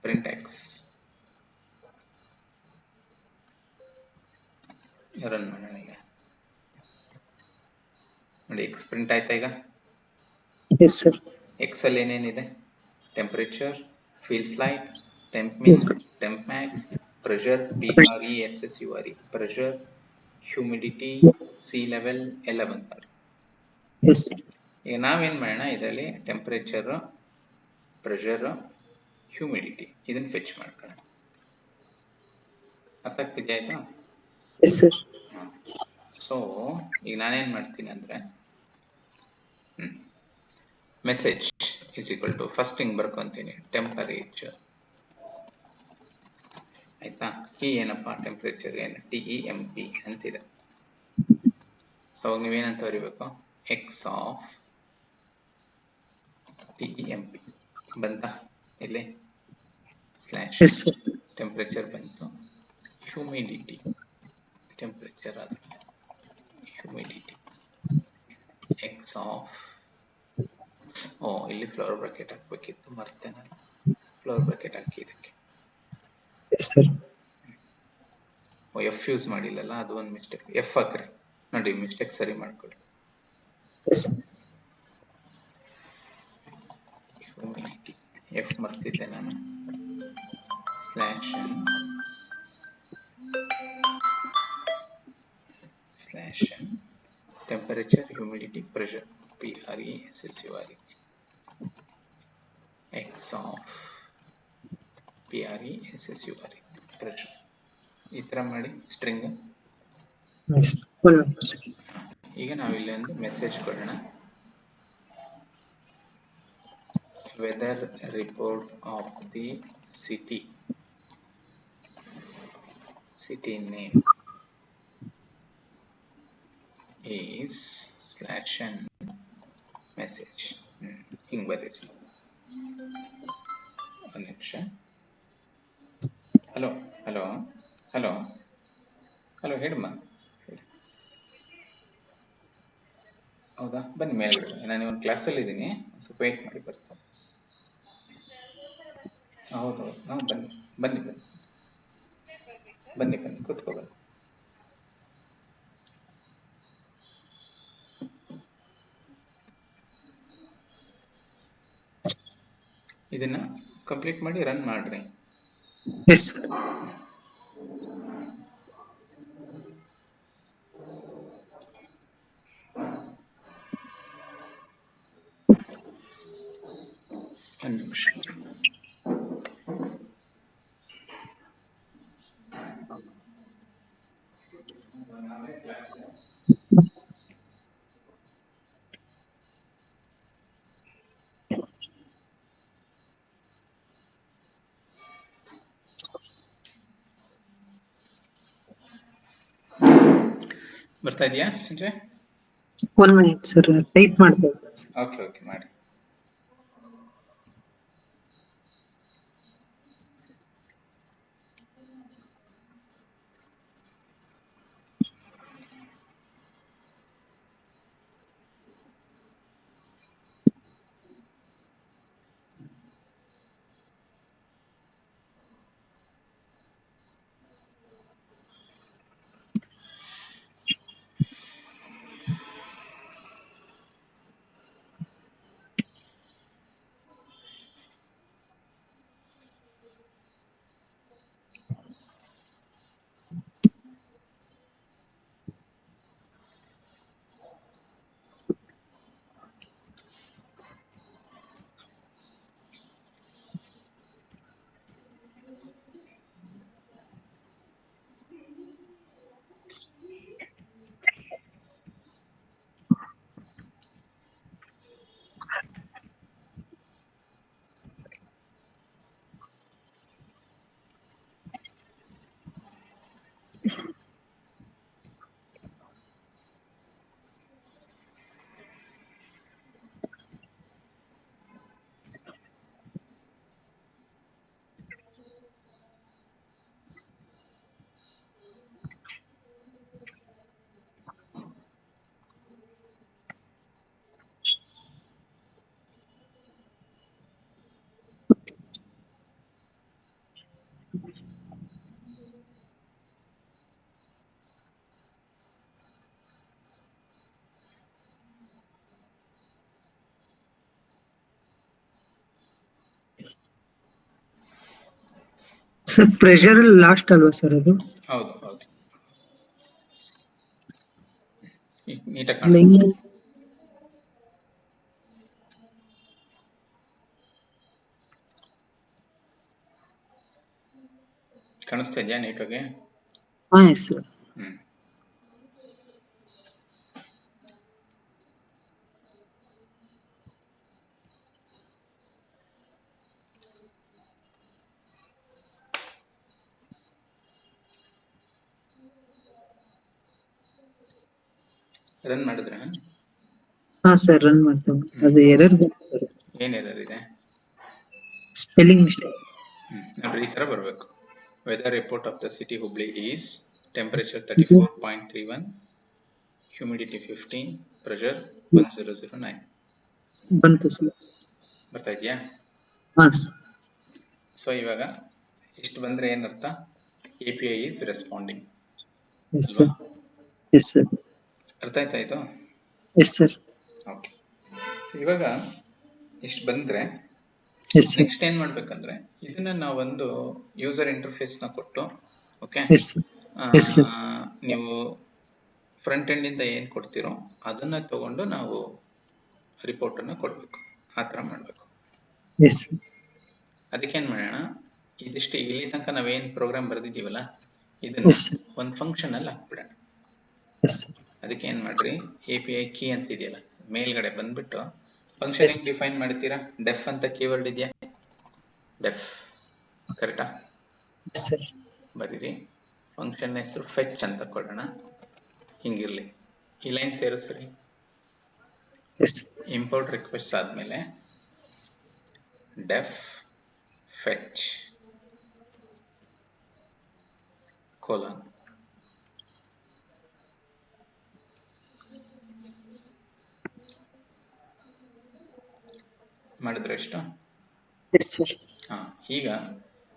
ಪ್ರಿಂಟ್ ಎಕ್ಸ್ ರನ್ ಮಾಡೋಣ ಈಗ. ನೋಡಿ, ಎಕ್ಸ್ ಪ್ರಿಂಟ್ ಆಯ್ತಾ ಈಗ? Yes sir. ಎಕ್ಸ್ ಅಲ್ಲಿ ಏನೇನಿದೆ? Temperature, feels light, temp min, temp max, pressure, PRESSURE, pressure, humidity, sea level ಎಲ್ಲ ಬಂತ. ಈಗ ನಾವೇನ್ ಮಾಡೋಣ, ಇದರಲ್ಲಿ ಟೆಂಪರೇಚರ್, ಪ್ರೆಷರ್, ಹ್ಯೂಮಿಡಿಟಿ ಇದನ್ನ ಫೆಚ್ ಮಾಡ್ಕೊಳ್ಳೋಣ. ಅರ್ಥ ಆಗ್ತಿದ್ಯಾ? ಆಯ್ತಾ? Yes sir. ಸೊ ಈಗ ನಾನೇನ್ ಮಾಡ್ತೀನಿ ಅಂದ್ರೆ, message is equal to first ಹಿಂಗ್ ಬರ್ಕೊಂತೀನಿ, ಟೆಂಪರೇಚರ್. ಆಯ್ತಾ? ಈ ಏನಪ್ಪಾ ಟೆಂಪರೇಚರ್ ಏನು? TEMP ಅಂತಿದೆ. ಸೊ ನೀವೇನಂತ ಬರೀಬೇಕು? ಎಕ್ಸ್ ಆಫ್ TEMP ಬಂತ ಇಲ್ಲಿ ಸ್ಲ್ಯಾಶ್. ಟೆಂಪರೇಚರ್ ಬಂತು, ಹ್ಯೂಮಿಡಿಟಿ, ಟೆಂಪರೇಚರ್ ಆದ್ಮೇಲೆ ಹ್ಯೂಮಿಡಿಟಿ, ಎಕ್ಸ್ ಆಫ್, ಇಲ್ಲಿ ಫ್ಲವರ್ ಬ್ರಾಕೆಟ್ ಹಾಕ್ಬೇಕಿತ್ತು, ಮರ್ತೆ ನಾನು. ಫ್ಲವರ್ ಬ್ರಾಕೆಟ್ ಹಾಕಿ ಇದಕ್ಕೆ. ಎಫ್ ಯೂಸ್ ಮಾಡಿಲ್ಲಲ್ಲ, ಅದು ಒಂದು ಮಿಸ್ಟೇಕ್. ಎಫ್ ಹಾಕ್ರಿ ನೋಡಿ, ಮಿಸ್ಟೇಕ್ ಸರಿ ಮಾಡ್ಕೊಡಿ. ಎಫ್ ಮರ್ತಿದ್ದೆ ನಾನು. Slash temperature, humidity, pressure, PRE SSURE X of PRE SSURE pressure. ಈ ಥರ ಮಾಡಿ ಸ್ಟ್ರಿಂಗ್. ಈಗ ನಾವಿಲ್ಲಿ ಒಂದು ಮೆಸೇಜ್ ಕೊಡೋಣ. Weather report of the city name is /n message. ಹಿಂಗೆ ಬರೀರಿ. ಒಂದು ನಿಮಿಷ. ಹಲೋ ಹಲೋ ಹಲೋ ಹಲೋ ಹೇಳಮ್ಮ. ಹೌದಾ, ಬನ್ನಿ ಮೇಲ್ಗಡೆ. ನಾನು ಒಂದು ಕ್ಲಾಸಲ್ಲಿ ಇದ್ದೀನಿ, ಸ್ವಲ್ಪ ವೇಟ್ ಮಾಡಿ ಬರ್ತೀನಿ. ಹೌದು, ನಾವು ಬನ್ನಿ ಬನ್ನಿ ಬನ್ನಿ ಬನ್ನಿ ಬನ್ನಿ ಕೂತ್ಕೋ ಬನ್ನಿ. ಇದನ್ನ ಕಂಪ್ಲೀಟ್ ಮಾಡಿ ರನ್ ಮಾಡ್ರಿ. ಎಸ್ ಒಂದು ನಿಮಿಷ. ಬರ್ತಾ ಇದೆಯಾ ಸಂಜಯ್? 1 minute ಸರ್, ಟೈಪ್ ಮಾಡ್ತಾ ಇದ್ದೀನಿ. ಓಕೆ ಓಕೆ ಮಾಡಿ. ಸರ್ ಪ್ರೆಷರ್ ಲಾಸ್ಟ್ ಅಲ್ವಾ ಸರ್ ಅದು? ಹೌದು ಹೌದು, ನೀಟಾಗಿ ಕಾಣಿಸ್ತಾ ಇದೆಯಾ ನೀಟಾಗಿ? ಹಾ ಸರ್. ರನ್ ಮಾಡಿದ್ರ? ಹಾ ಸರ್, ರನ್ ಮಾಡ್ತೇವೆ. ಅದು ಎರರ್ ಬರುತ್ತೆ. ಏನ್ ಎರರ್ ಇದೆ? Spelling mistake. ನೋಡ್ರಿ, ಈ ತರ ಬರಬೇಕು. Weather report of the city Hubli is temperature 34.31, humidity 15, pressure 1009. ಬಂತು ಸರ್. ಬರ್ತಾ ಇದೆಯಾ? ಹಾ. ಸೊ ಇವಾಗ ಇಷ್ಟು ಬಂದ್ರೆ ಏನರ್ಥ? API is responding. ಎಸ್ ಅಲ್ವಾ? ಸರ್. Yes sir. ಅರ್ಥ ಆಯ್ತಾ ಇದು? S sir. ಓಕೆ. ಸೊ ಇವಾಗ ಇಷ್ಟು ಬಂದ್ರೆ ಎಸ್ ಸರ್. ನೆಕ್ಸ್ಟ್ ಏನ್ ಮಾಡ್ಬೇಕಂದ್ರೆ ಇದನ್ನ ನಾವೊಂದು ಯೂಸರ್ ಇಂಟರ್ಫೇಸ್ ನ ಕೊಟ್ಟು, okay, yes sir. S sir. ನೀವು ಫ್ರಂಟ್ ಎಂಡ್ ಇಂದ ಏನ್ ಕೊಡ್ತೀರೋ ಅದನ್ನ ತಗೊಂಡು ನಾವು ರಿಪೋರ್ಟ್ ಅನ್ನ ಕೊಡ್ಬೇಕು. ಆ ತರ ಮಾಡ್ಬೇಕು. Yes sir. ಅದಕ್ಕೇನ್ ಮಾಡೋಣ, ಇದಿಷ್ಟು ಇಲ್ಲಿ ತನಕ ನಾವೇನ್ ಪ್ರೋಗ್ರಾಮ್ ಬರೆದಿದ್ದೀವಲ್ಲ ಇದನ್ನ ಎಸ್ ಸರ್. ಒಂದು ಫಂಕ್ಷನ್ ಅಲ್ಲಿ ಹಾಕ್ಬಿಡೋಣ. Yes sir. ಅದಕ್ಕೆ ಏನ್ ಮಾಡ್ರಿ, API ಕೀ ಅಂತ ಇದೆಯಲ್ಲ ಮೇಲ್ಗಡೆ ಬಂದ್ಬಿಟ್ಟು ಫಂಕ್ಷನ್ ಎಸ್. ಡಿಫೈನ್ ಮಾಡ್ತೀರಾ. ಡೆಫ್ ಅಂತ ಕೀವರ್ಡ್ ಇದೆಯಾ? ಡೆಫ್ ಕರೆಕ್ಟಾ? Yes sir. ಬರೀರಿ. ಫಂಕ್ಷನ್ ಹೆಸರು ಫೆಚ್ ಅಂತ ಕೊಡೋಣ. ಹಿಂಗಿರ್ಲಿ, ಈ ಲೈನ್ ಸೇರಿಸ್ರಿ. ಎಸ್. ಇಂಪೋರ್ಟ್ ರಿಕ್ವೆಸ್ಟ್ ಆದ್ಮೇಲೆ ಡೆಫ್ ಫೆಚ್ ಕೋಲನ್ ಮಾಡಿದ್ರೆ ಎಷ್ಟು? Yes sir. ಈಗ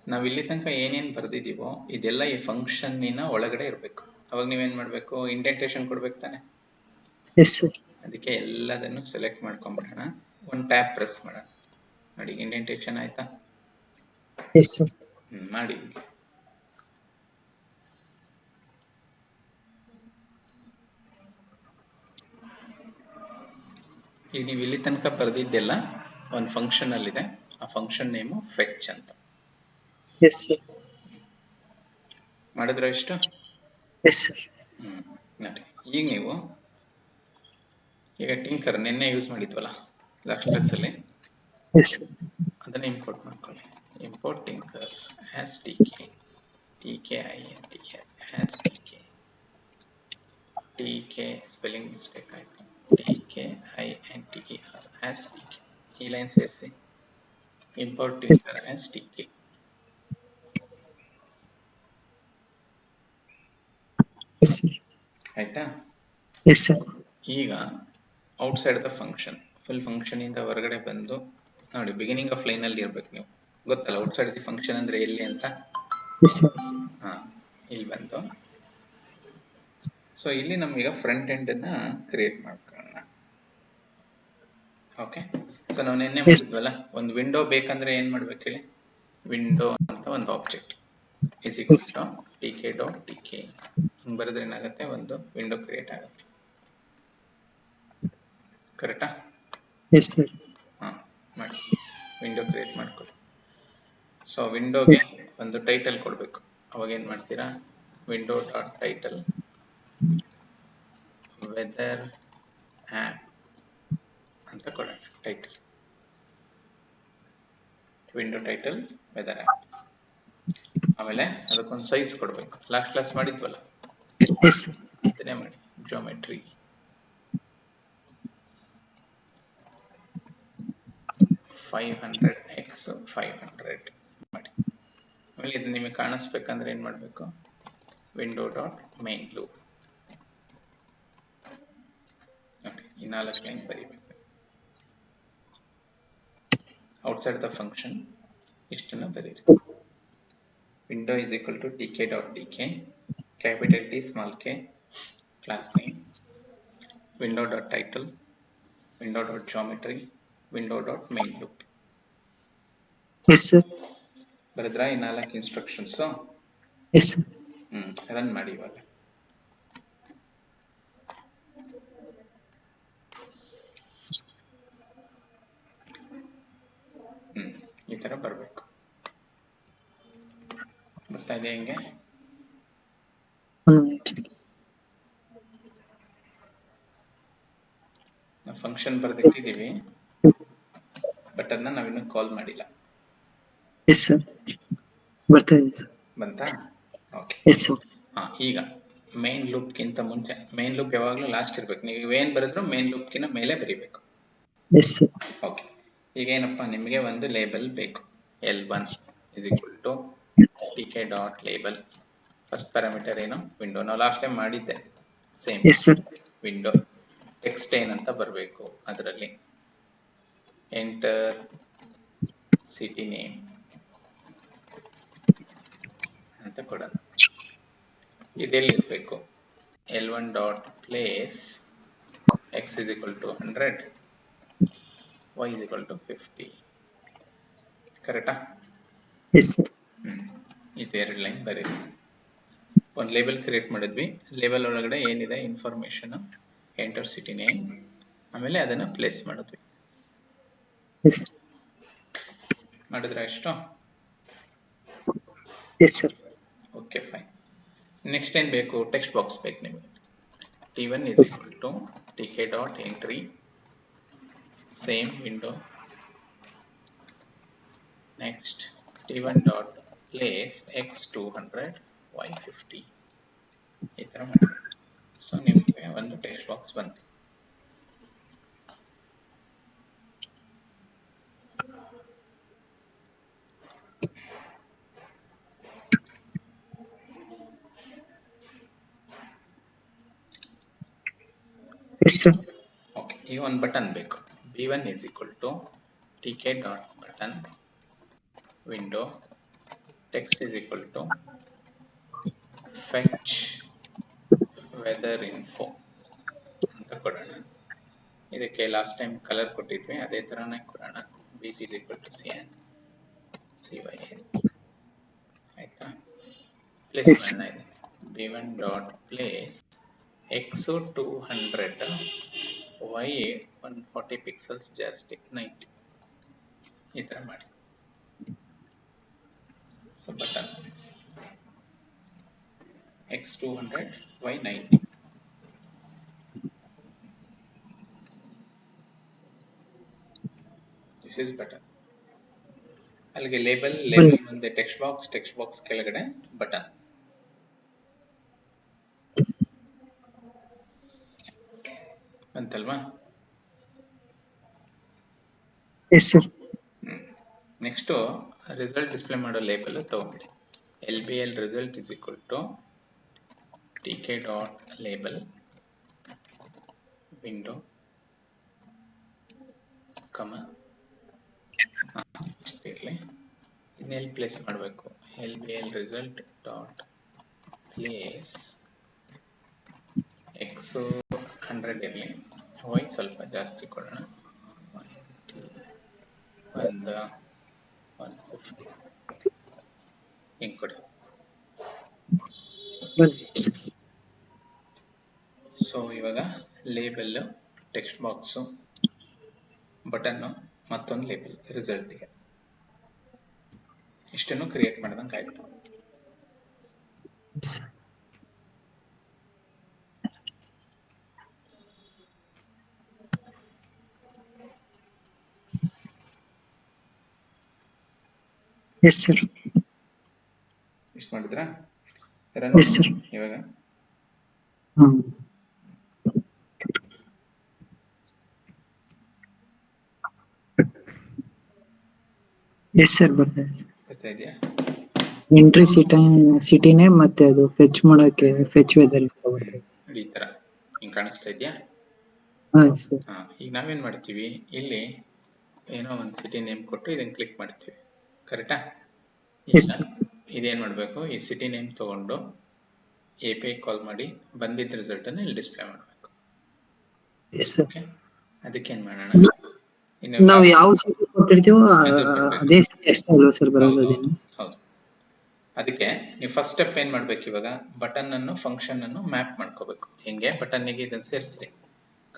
ನಾವು ಇಲ್ಲಿ ತನಕ ಏನೇನು ಬರ್ದಿದ್ದೀವೋ ಇದೆಲ್ಲ ಈ ಫಂಕ್ಷನ್ನಿನ ಒಳಗಡೆ ಇರಬೇಕು. ಅವಾಗ ನೀವೇನ್ ಮಾಡಬೇಕು, ಇಂಡೆಂಟೇಶನ್ ಕೊಡ್ಬೇಕು ತಾನೆ. Yes sir. ಅದಕ್ಕೆ ಎಲ್ಲದನ್ನು ಸೆಲೆಕ್ಟ್ ಮಾಡ್ಕೊಂಡ್ಬಿಡೋಣ. ಒಂದು ಟ್ಯಾಬ್ ಪ್ರೆಸ್ ಮಾಡೋಣ. ನೋಡಿ, ಇಂಡೆಂಟೇಶನ್ ಆಯ್ತಾ? Yes sir. ಮಾಡಿ. ಈಗ ನೀವು ಇಲ್ಲಿ ತನಕ ಬರ್ದಿದ್ದೆಲ್ಲ ಒಂದು ಫಂಕ್ಷನ್ ಅಲ್ಲಿದೆ. ಆ ಫಂಕ್ಷನ್ ನೇಮು ಫೆಚ್ ಅಂತ. Yes sir. ಮಾಡಿದ್ರೆ ಎಷ್ಟು? Yes sir. ನೋಡಿ, ಈಗ ನೀವು ಈಗ ಟಿಂಕರ್ ನಿನ್ನೆ ಯೂಸ್ ಮಾಡಿದ್ವಲ್ಲ ಲಾಸ್ಟ್ ಕ್ಲಾಸಲ್ಲಿ, ಎಸ್ ಸರ್. ಅದನ್ನ ಇಂಪೋರ್ಟ್ ಮಾಡ್ಕೊಳ್ಳಿ. Import Tkinter as TK as TK spelling mistake ಆಯ್ತು. TKINTER as TK. ಈ ಲೈನ್ ಸೇರಿಸಿ. Import Tkinter as TK. Yes sir. ಆಯ್ತಾ? Yes sir. ಈಗ outside the function, full function ಇಂದ ಹೊರಗಡೆ ಬಂದು ನೋಡಿ, ಬಿಗಿನಿಂಗ್ ಆಫ್ ಲೈನ್ ಅಲ್ಲಿ ಇರ್ಬೇಕು. ನೀವು ಗೊತ್ತಲ್ಲ ಔಟ್ಸೈಡ್ ದಿ ಫಂಕ್ಷನ್ ಅಂದ್ರೆ ಎಲ್ಲಿ ಅಂತ. Yes sir. ಇಲ್ಲಿ ಬಂದು, ಸೊ ಇಲ್ಲಿ ನಮೀಗ ಫ್ರಂಟ್ ಎಂಡ್ ಅನ್ನ ಕ್ರಿಯೇಟ್ ಮಾಡ್ಕೊಳ್ಳೋಣ. ಓಕೆ. ಸೊ ನಾವು ನಿನ್ನೆ ಮಾಡಿದ್ವಲ್ಲ, ಒಂದು ವಿಂಡೋ ಬೇಕಂದ್ರೆ ಏನ್ ಮಾಡ್ಬೇಕು ಹೇಳಿ. ವಿಂಡೋ ಅಂತ ಒಂದು object is equal to tk.tk ಹಿಂಗ್ ಬರೆದ್ರೆ ಏನಾಗುತ್ತೆ, ಒಂದು ವಿಂಡೋ ಕ್ರಿಯೇಟ್ ಆಗುತ್ತೆ. ಕರೆಕ್ಟಾ? Yes sir. ಮಾಡಿ, ವಿಂಡೋ ಕ್ರಿಯೇಟ್ ಮಾಡ್ಕೊಳ್ಳಿ. ಸೊ ವಿಂಡೋಗೆ ಒಂದು ಟೈಟಲ್ ಕೊಡಬೇಕು. ಅವಾಗ ಏನ್ ಮಾಡ್ತೀರಾ, window dot title weather app ಅಂತ ಕೊಡೋಣ. Title window title weather app. ಆಮೇಲೆ ಅದಕ್ಕೊಂದು ಸೈಜ್ ಕೊಡಬೇಕು. ಲಾಸ್ಟ್ ಕ್ಲಾಸ್ ಮಾಡಿದ್ವಲ್ಲ ಎಸ್ ಸರ್. ಅದನ್ನೇ ಮಾಡಿ. ಜಿಯೋಮೆಟ್ರಿ 500x500 ಮಾಡಿ. ಆಮೇಲೆ ಇದು ನಿಮಗೆ ಕಾಣಿಸ್ಬೇಕಂದ್ರೆ ಏನ್ ಮಾಡಬೇಕು, ವಿಂಡೋ ಡಾಟ್ ಮೇನ್ ಲೂಪ್ ನೋಡಿ, ಈ 4 ಲೈನ್ ಬರೀಬೇಕು. ಔಟ್ಸೈಡ್ ದ ಫಂಕ್ಷನ್ ಇಷ್ಟನ್ನು ಬರೀರಿ. Window is equal to tk.tk, capital T small k, class name, window.title, window.geometry, window.main loop. Yes sir. ಬರೆದ್ರಾ ಈ 4 ಇನ್ಸ್ಟ್ರಕ್ಷನ್ಸ್? S sir. ರನ್ ಮಾಡಿ. ಇವಾಗ ಈ ತರ ಬರಬೇಕು. ಬರ್ತಾ ಇದೆ ಹೆಂಗೆ? ನಾವು ಫಂಕ್ಷನ್ ಬರೆದಿಟ್ಟಿದ್ದೀವಿ, ಬಟ್ ಅದನ್ನ ನಾವಿನ್ನೂ ಕಾಲ್ ಮಾಡಿಲ್ಲ. Yes sir. ಬರ್ತಾ ಇದೆ ಸರ್. ಬಂತಾ? ಓಕೆ. S sir. ಈಗ ಮೇನ್ ಲೂಪ್ಗಿಂತ ಮುಂಚೆ, ಮೇನ್ ಲೂಪ್ ಯಾವಾಗಲೂ ಲಾಸ್ಟ್ ಇರ್ಬೇಕು. ನೀವು ಏನ್ ಬರೆದ್ರು ಮೇನ್ ಲೂಪ್ಗಿಂತ ಮೇಲೆ ಬರೀಬೇಕು. S sir. ಓಕೆ. ಈಗ ಏನಪ್ಪ, ನಿಮಗೆ ಒಂದು ಲೇಬಲ್ ಬೇಕು. L1 is equal to tk.label. First parameter ಏನು? ವಿಂಡೋ. ನಾವು ಲಾಸ್ಟ್ ಟೈಮ್ ಮಾಡಿದ್ದೆ same. Yes sir. Window text ಏನಂತ ಬರಬೇಕು, ಅದರಲ್ಲಿ ಎಂಟರ್ ಸಿಟಿ ನೇಮ್ ಅಂತ ಕೊಡೋಣ. ಇದೆಲ್ಲಿರ್ಬೇಕು, L1 dot place x is equal to 100, y is equal to 50. ಕರೆಕ್ಟಾ? Yes sir. ಇದು 2 ಲೈನ್ ಬರೀರಿ. ಒಂದು ಲೇಬಲ್ ಕ್ರಿಯೇಟ್ ಮಾಡಿದ್ವಿ. ಲೇಬಲ್ ಒಳಗಡೆ ಏನಿದೆ ಇನ್ಫಾರ್ಮೇಶನ್, ಎಂಟರ್ ಸಿಟಿ ನೇಮ್, ಆಮೇಲೆ ಅದನ್ನ ಪ್ಲೇಸ್ ಮಾಡಿದ್ವಿ. ಎಸ್ ಮಾಡಿದ್ರೆ ಎಷ್ಟು? Yes sir. Okay fine. Next ಏನು ಬೇಕು? ಟೆಕ್ಸ್ಟ್ ಬಾಕ್ಸ್ ಬೇಕು ನಿಮಗೆ. T1 is ಎಸ್ equal to tk dot entry, same window. Next T1 dot place x 200, y 50. ಈ ತರ ಮಾಡಿ. ಸೊ ನಿಮಗೆ ಒಂದು ಟೆಕ್ಸ್ಟ್ ಬಾಕ್ಸ್ ಬಂತು. S sir. ಓಕೆ, ಈಗ ಒಂದು ಬಟನ್ ಬೇಕು. B1 is equal to tk dot button window, text is equal to fetch weather info ಅಂತ ಕೊಡೋಣ. ಇದಕ್ಕೆ ಲಾಸ್ಟ್ ಟೈಮ್ ಕಲರ್ ಕೊಟ್ಟಿದ್ವಿ, ಅದೇ ತರನೇ ಕೊಡೋಣ. BT is equal to cyan, CYN. ಆಯ್ತಾ? ಪ್ಲೇಸ್ ಮಾಡೋಣ. ಇದೆ B1 dot place x 200, y 140 pixels ಜಾಸ್ತಿ 90. ಈ ತರ ಮಾಡಿ. So button x 200, y 90. This is button. ಅಲ್ಲಿಗೆ ಲೇಬಲ್ ಮುಂದೆ ಟೆಕ್ಸ್ಟ್ ಬಾಕ್ಸ್ ಕೆಳಗಡೆ ಬಟನ್. ಅಂತಲ್ವಾ? Yes sir. Next result display ಮಾಡೋ ಲೇಬಲ್ ತಗೊಂಡ್ಬಿಡಿ. LBL result is equal to tk dot label window, comma ಇಷ್ಟೇ. ಇನ್ನೆಲ್ಲಿ ಪ್ಲೇಸ್ ಮಾಡಬೇಕು? LBL result dot place x 100 ಇರಲಿ, y ಸ್ವಲ್ಪ ಜಾಸ್ತಿ ಕೊಡೋಣ, 150 ಹಿಂಗೆ ಕೊಡಿ. ಸೊ ಇವಾಗ ಲೇಬಲ್, ಟೆಕ್ಸ್ಟ್ ಬಾಕ್ಸು, ಬಟನ್ನು, ಮತ್ತೊಂದು ಲೇಬಲ್ ರಿಸಲ್ಟ್ಗೆ ಇಷ್ಟನ್ನು ಕ್ರಿಯೇಟ್ ಮಾಡ್ದಂಗೆ ಆಯ್ತು. Yes sir. ಇಷ್ಟು ಮಾಡಿದ್ರಾ? Yes sir. ಇವಾಗ ಎಸ್ ಸರ್ ಬರ್ತಾ ಇದೆಯಾ? ಎಂಟ್ರಿ ಸಿಟಿ ನೇಮ್ ಮತ್ತೆ ಅದು ಫೆಚ್ ಮಾಡಕ್ಕೆ ಫೆಚ್ ವೆದರ್ ಈ ತರ ಹಿಂಗೆ ಕಾಣಿಸ್ತಾ ಇದೆಯಾ? ಸರ್. ಈಗ ನಾವೇನ್ ಮಾಡ್ತೀವಿ, ಇಲ್ಲಿ ಏನೋ ಒಂದು ಸಿಟಿ ನೇಮ್ ಕೊಟ್ಟು ಇದನ್ನ ಕ್ಲಿಕ್ ಮಾಡ್ತೀವಿ. ಕರೆಕ್ಟಾ? ಇದೇನ್ ಮಾಡ್ಬೇಕು? ಈ ಸಿಟಿ ನೇಮ್ ತಗೊಂಡು API ಕಾಲ್ ಮಾಡಿ ಬಂದಿದ್ದ ರಿಸಲ್ಟ್ ಅನ್ನು ಇಲ್ಲಿ ಡಿಸ್ಪ್ಲೇ ಮಾಡಬೇಕು. ಅದಕ್ಕೇನ್ ಮಾಡೋಣ? ನಾವು ಯಾವ ಸಿಟಿ ಕೊಟ್ಟಿರ್ತೀವೋ ಅದೇ ಸಿಟಿ ಅಷ್ಟೇ ಅಲ್ವಾ ಸರ್ ಬರೋದು? ಹೌದು. ಅದಕ್ಕೆ ನೀವು ಫಸ್ಟ್ ಸ್ಟೆಪ್ ಏನ್ ಮಾಡ್ಬೇಕು? ಇವಾಗ ಬಟನ್ ಅನ್ನು ಫಂಕ್ಷನ್ ಅನ್ನು ಮ್ಯಾಪ್ ಮಾಡ್ಕೋಬೇಕು. ಹೆಂಗೆ? ಬಟನ್ನಿಗೆ ಇದನ್ನ ಸೇರಿಸ್ರಿ.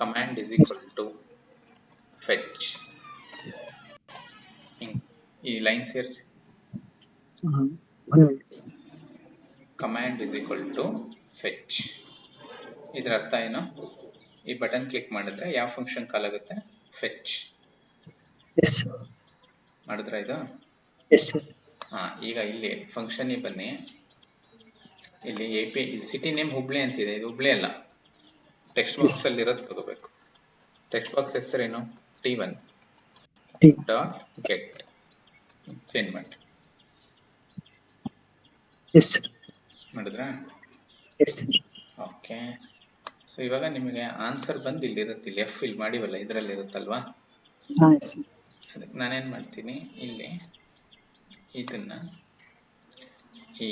Command is equal to fetch, ಈ ಲೈನ್ ಸೇರಿಸಿ. Command is equal to fetch. ಇದರ ಅರ್ಥ ಏನು? ಈ ಬಟನ್ ಕ್ಲಿಕ್ ಮಾಡಿದ್ರೆ ಯಾವ ಫಂಕ್ಷನ್ ಕಾಲ್ ಆಗುತ್ತೆ? ಫೆಚ್. ಮಾಡಿದ್ರ ಇದು? ಈಗ ಇಲ್ಲಿ ಫಂಕ್ಷನ್ ಬನ್ನಿ. ಇಲ್ಲಿ API ಸಿಟಿ ನೇಮ್ ಹುಬ್ಳಿ ಅಂತಿದೆ, ಇದು ಹುಬ್ಳಿ ಅಲ್ಲ. ಟೆಕ್ಸ್ಟ್ ಬಾಕ್ಸ್ ಅಲ್ಲಿ ಇರೋದು ತಗೋಬೇಕು. ಟೆಕ್ಸ್ಟ್ ಬಾಕ್ಸ್ ಹೆಸರೇನು? T1 dot get. ಚೇಂಜ್ ಮಾಡಿ. ಮಾಡಿದ್ರಾ? ಓಕೆ. ಸೊ ಇವಾಗ ನಿಮಗೆ ಆನ್ಸರ್ ಬಂದು ಇಲ್ಲಿ ಇರುತ್ತೆ. ಇಲ್ಲಿ F ಇಲ್ಲಿ ಮಾಡಿವಲ್ಲ, ಇದರಲ್ಲಿ ಇರುತ್ತಲ್ವಾ? ಅದಕ್ಕೆ ನಾನೇನ್ ಮಾಡ್ತೀನಿ, ಇಲ್ಲಿ ಇದನ್ನ ಈ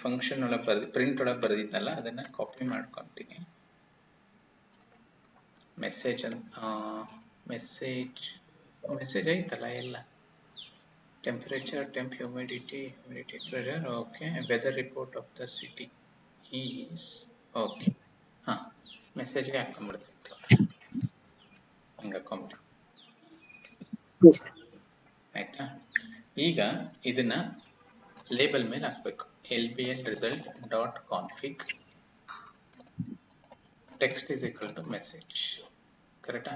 ಫಂಕ್ಷನ್ ಒಳಗೆ ಪ್ರಿಂಟ್ ಒಳಗೆ ಬರೆದಿದ್ದಲ್ಲ ಅದನ್ನ ಕಾಪಿ ಮಾಡ್ಕೊತೀನಿ. ಮೆಸೇಜ್ ಮೆಸೇಜ್ ಐತಲ್ಲ ಎಲ್ಲ. Temperature, temp, humidity, pressure, okay. Weather report of the city is okay. ಮೆಸೇಜ್ಗೆ ಹಾಕೊಂಡ್ಬಿಡ್ತಿತ್ತು ಹಂಗ ಹಾಕೊಂಡ್ಬಿಡಿ. ಆಯ್ತಾ? ಈಗ ಇದನ್ನ ಲೇಬಲ್ ಮೇಲೆ ಹಾಕ್ಬೇಕು. LBL result dot config text is equal to message. ಕರೆಕ್ಟಾ?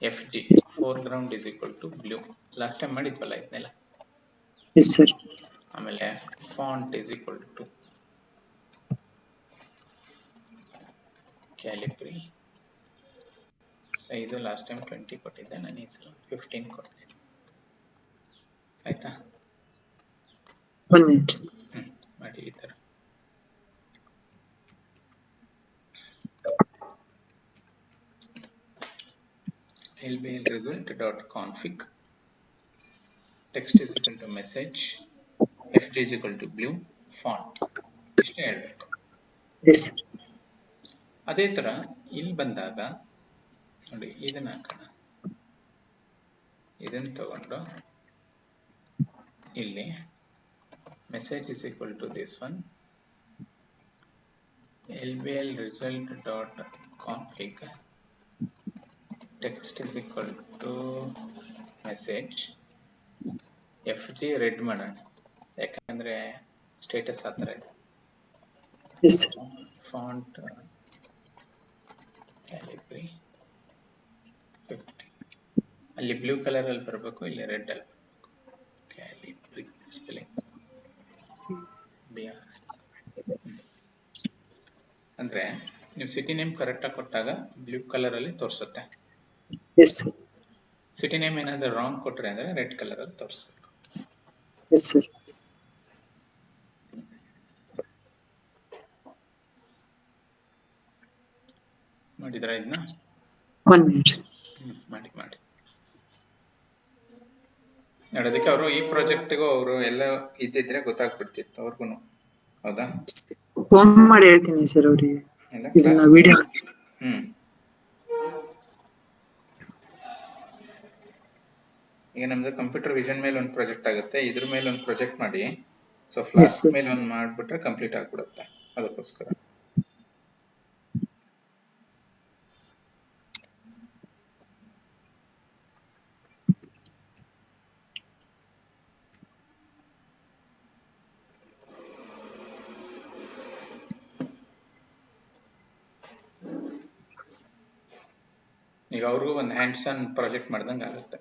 FG foreground is equal to blue. Last time ಮಾಡಿದ್ವಲ್ಲ ಇದನ್ನೆಲ್ಲ. ಆಮೇಲೆ font is equal to Calibri. Size last time 20 ಕೊಟ್ಟಿದ್ದೆ, ನಾನು ಈ ಸಲ 15 ಕೊಡ್ತೀನಿ. ಆಯ್ತಾ? ಮಾಡಿ ಈ ತರ. LBL result dot config text is equal to message, FG is equal to blue, font ಇಷ್ಟೇ ಹೇಳ್ಬೇಕು. ಅದೇ ತರ ಇಲ್ಲಿ ಬಂದಾಗ ನೋಡಿ, ಇದನ್ನ ಹಾಕೋಣ. ಇದನ್ನ ತಗೊಂಡು ಇಲ್ಲಿ message is equal to this one, LBL result dot config text is equal to message, FG red ಮಾಡೋಣ ಯಾಕಂದ್ರೆ ಸ್ಟೇಟಸ್ ಆ ಥರ ಇದೆ. Font Calibri 50. ಅಲ್ಲಿ ಬ್ಲೂ ಕಲರ್ ಅಲ್ಲಿ ಬರಬೇಕು, ಇಲ್ಲಿ ರೆಡ್ ಅಲ್ಲಿ ಬರಬೇಕು. Calibri spelling BR. ಅಂದ್ರೆ ನೀವು ಸಿಟಿ ನೇಮ್ ಕರೆಕ್ಟ್ ಆಗಿ ಕೊಟ್ಟಾಗ ಬ್ಲೂ ಕಲರ್ ಅಲ್ಲಿ ತೋರಿಸುತ್ತೆ. ಸಿಟಿ ನೇಮ್ ಏನಾದರೂ ರಾಂಗ್ ಕೊಟ್ರೆ ಅಂದ್ರೆ ರೆಡ್ ಕಲರ್ ಅಲ್ಲಿ ತೋರಿಸ್ಬೇಕು. ಮಾಡಿದ್ರ ಇದನ್ನ? ಮಾಡಿ ನೋಡೋದಕ್ಕೆ ಅವರು ಈ ಪ್ರಾಜೆಕ್ಟ್ಗೂ ಅವರು ಎಲ್ಲ ಇದ್ದಿದ್ರೆ ಗೊತ್ತಾಗ್ಬಿಡ್ತಿತ್ತು ಅವ್ರಿಗೂ. ಹೌದಾ? ಫೋನ್ ಮಾಡಿ ಹೇಳ್ತೀನಿ ಸರ್ ಅವರಿಗೆ. ಈಗ ನಮ್ದು ಕಂಪ್ಯೂಟರ್ ವಿಷನ್ ಮೇಲೆ ಒಂದು ಪ್ರಾಜೆಕ್ಟ್ ಆಗುತ್ತೆ, ಇದ್ರ ಮೇಲೆ ಒಂದು ಪ್ರಾಜೆಕ್ಟ್ ಮಾಡಿ. ಸೊ ಫ್ಲಾಸ್ಕ್ ಮೇಲೆ ಒಂದು ಮಾಡ್ಬಿಟ್ರೆ ಕಂಪ್ಲೀಟ್ ಆಗ್ಬಿಡುತ್ತೆ. ಅದಕ್ಕೋಸ್ಕರ ಈಗ ಅವ್ರಿಗೂ ಒಂದು ಹ್ಯಾಂಡ್ಸ್ ಆನ್ ಪ್ರಾಜೆಕ್ಟ್ ಮಾಡ್ದಂಗೆ ಆಗುತ್ತೆ.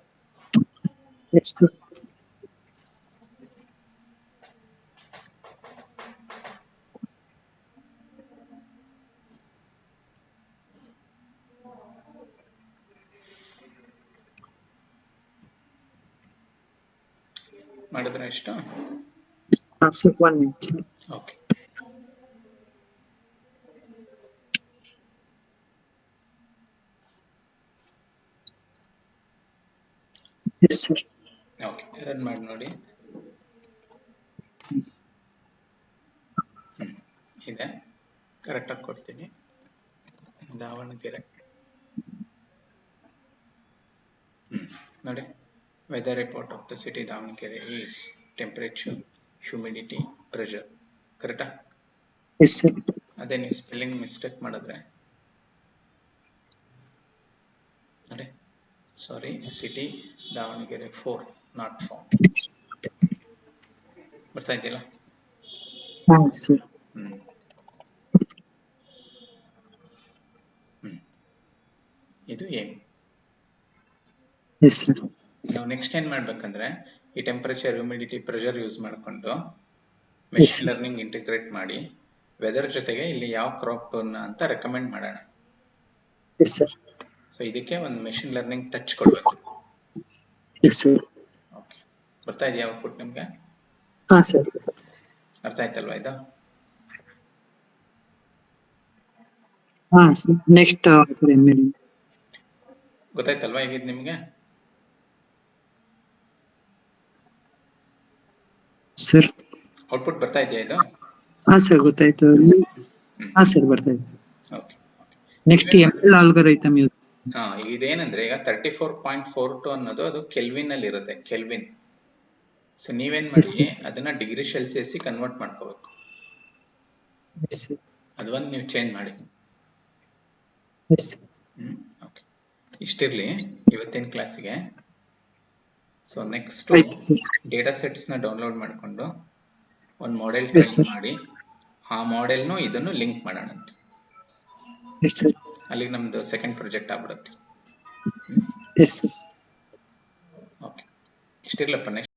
ಮಾಡಿದ್ರೆ ಎಷ್ಟು? ಓಕೆ. ಓಕೆ, ರನ್ ಮಾಡಿ ನೋಡಿ. ಇದೆ ಕರೆಕ್ಟಾಗಿ ಕೊಡ್ತೀನಿ. ದಾವಣಗೆರೆ ನೋಡಿ, weather report of the city Davanagere is temperature, humidity, pressure. ಕರೆಕ್ಟಾ? ಅದೇ ನೀವು ಸ್ಪೆಲ್ಲಿಂಗ್ ಮಿಸ್ಟೇಕ್ ಮಾಡಿದ್ರೆ ನೋಡಿ, ಸಾರಿ, ಸಿಟಿ ದಾವಣಗೆರೆ 4 ನಾಟ್ 4. ಬರ್ತಾ ಇದೆಯಲ್ಲ? ಇದು ಏನು? ನಾವು ನೆಕ್ಸ್ಟ್ ಏನ್ ಮಾಡ್ಬೇಕಂದ್ರೆ ಈ ಟೆಂಪರೇಚರ್, ಹ್ಯೂಮಿಡಿಟಿ, ಪ್ರೆಷರ್ ಯೂಸ್ ಮಾಡಿಕೊಂಡು ಮೆಷಿನ್ ಲರ್ನಿಂಗ್ ಇಂಟಿಗ್ರೇಟ್ ಮಾಡಿ ವೆದರ್ ಜೊತೆಗೆ ಇಲ್ಲಿ ಯಾವ ಕ್ರಾಪ್ ಅಂತ ರೆಕಮೆಂಡ್ ಮಾಡೋಣ. ಸೊ ಇದಕ್ಕೆ ಒಂದು ಮೆಷಿನ್ ಲರ್ನಿಂಗ್ ಟಚ್ ಕೊಡ್ಬೇಕು. ಓಕೆ, ಬರ್ತಾ ಇದೆಯಾ ಔಟ್ಪುಟ್ ನಿಮ್ಗೆ? ಅರ್ಥ ಆಯ್ತಲ್ವಾ ಇದು? ನೆಕ್ಸ್ಟ್ ಗೊತ್ತಾಯ್ತಲ್ವಾ ಈಗ ನಿಮ್ಗೆ? ಸರ್ ಔಟ್ಪುಟ್ ಬರ್ತಾ ಇದೆಯಾ ಇದು? ಹಾ ಸರ್ ಗೊತ್ತಾಯ್ತು. ಹಾ ಸರ್ ಬರ್ತಾ ಇದೆ. Okay. Next ML algorithm use. ಇದೇನಂದ್ರೆ ಈಗ 34.42 ಅನ್ನೋದು ಅದು ಕೆಲ್ವಿನ್ ಅಲ್ಲಿ ಇರುತ್ತೆ, ಕೆಲ್ವಿನ್. ಸೊ ನೀವೇನ್ ಮಾಡಿ ಅದನ್ನ ಡಿಗ್ರಿ ಸೆಲ್ಸಿಯಸ್ ಕನ್ವರ್ಟ್ ಮಾಡ್ಕೋಬೇಕು. ಅದೊಂದು ನೀವು ಚೇಂಜ್ ಮಾಡಿ. ಓಕೆ, ಇಷ್ಟಿರ್ಲಿ ಇವತ್ತಿನ ಕ್ಲಾಸಿಗೆ. ಸೊ ನೆಕ್ಸ್ಟ್ ಡೇಟಾ ಸೆಟ್ಸ್ ನ ಡೌನ್ಲೋಡ್ ಮಾಡಿಕೊಂಡು ಒಂದು ಮಾಡೆಲ್ ಟ್ರೈನ್ ಮಾಡಿ ಆ ಮಾಡೆಲ್ನು ಇದನ್ನು ಲಿಂಕ್ ಮಾಡೋಣ ಅಂತ. ಅಲ್ಲಿಗೆ ನಮ್ದು ಸೆಕೆಂಡ್ ಪ್ರಾಜೆಕ್ಟ್ ಆಗ್ಬಿಡುತ್ತೆ. ಓಕೆ, ಇಷ್ಟಿರ್ಲಪ್ಪ. ನೆಕ್ಸ್ಟ್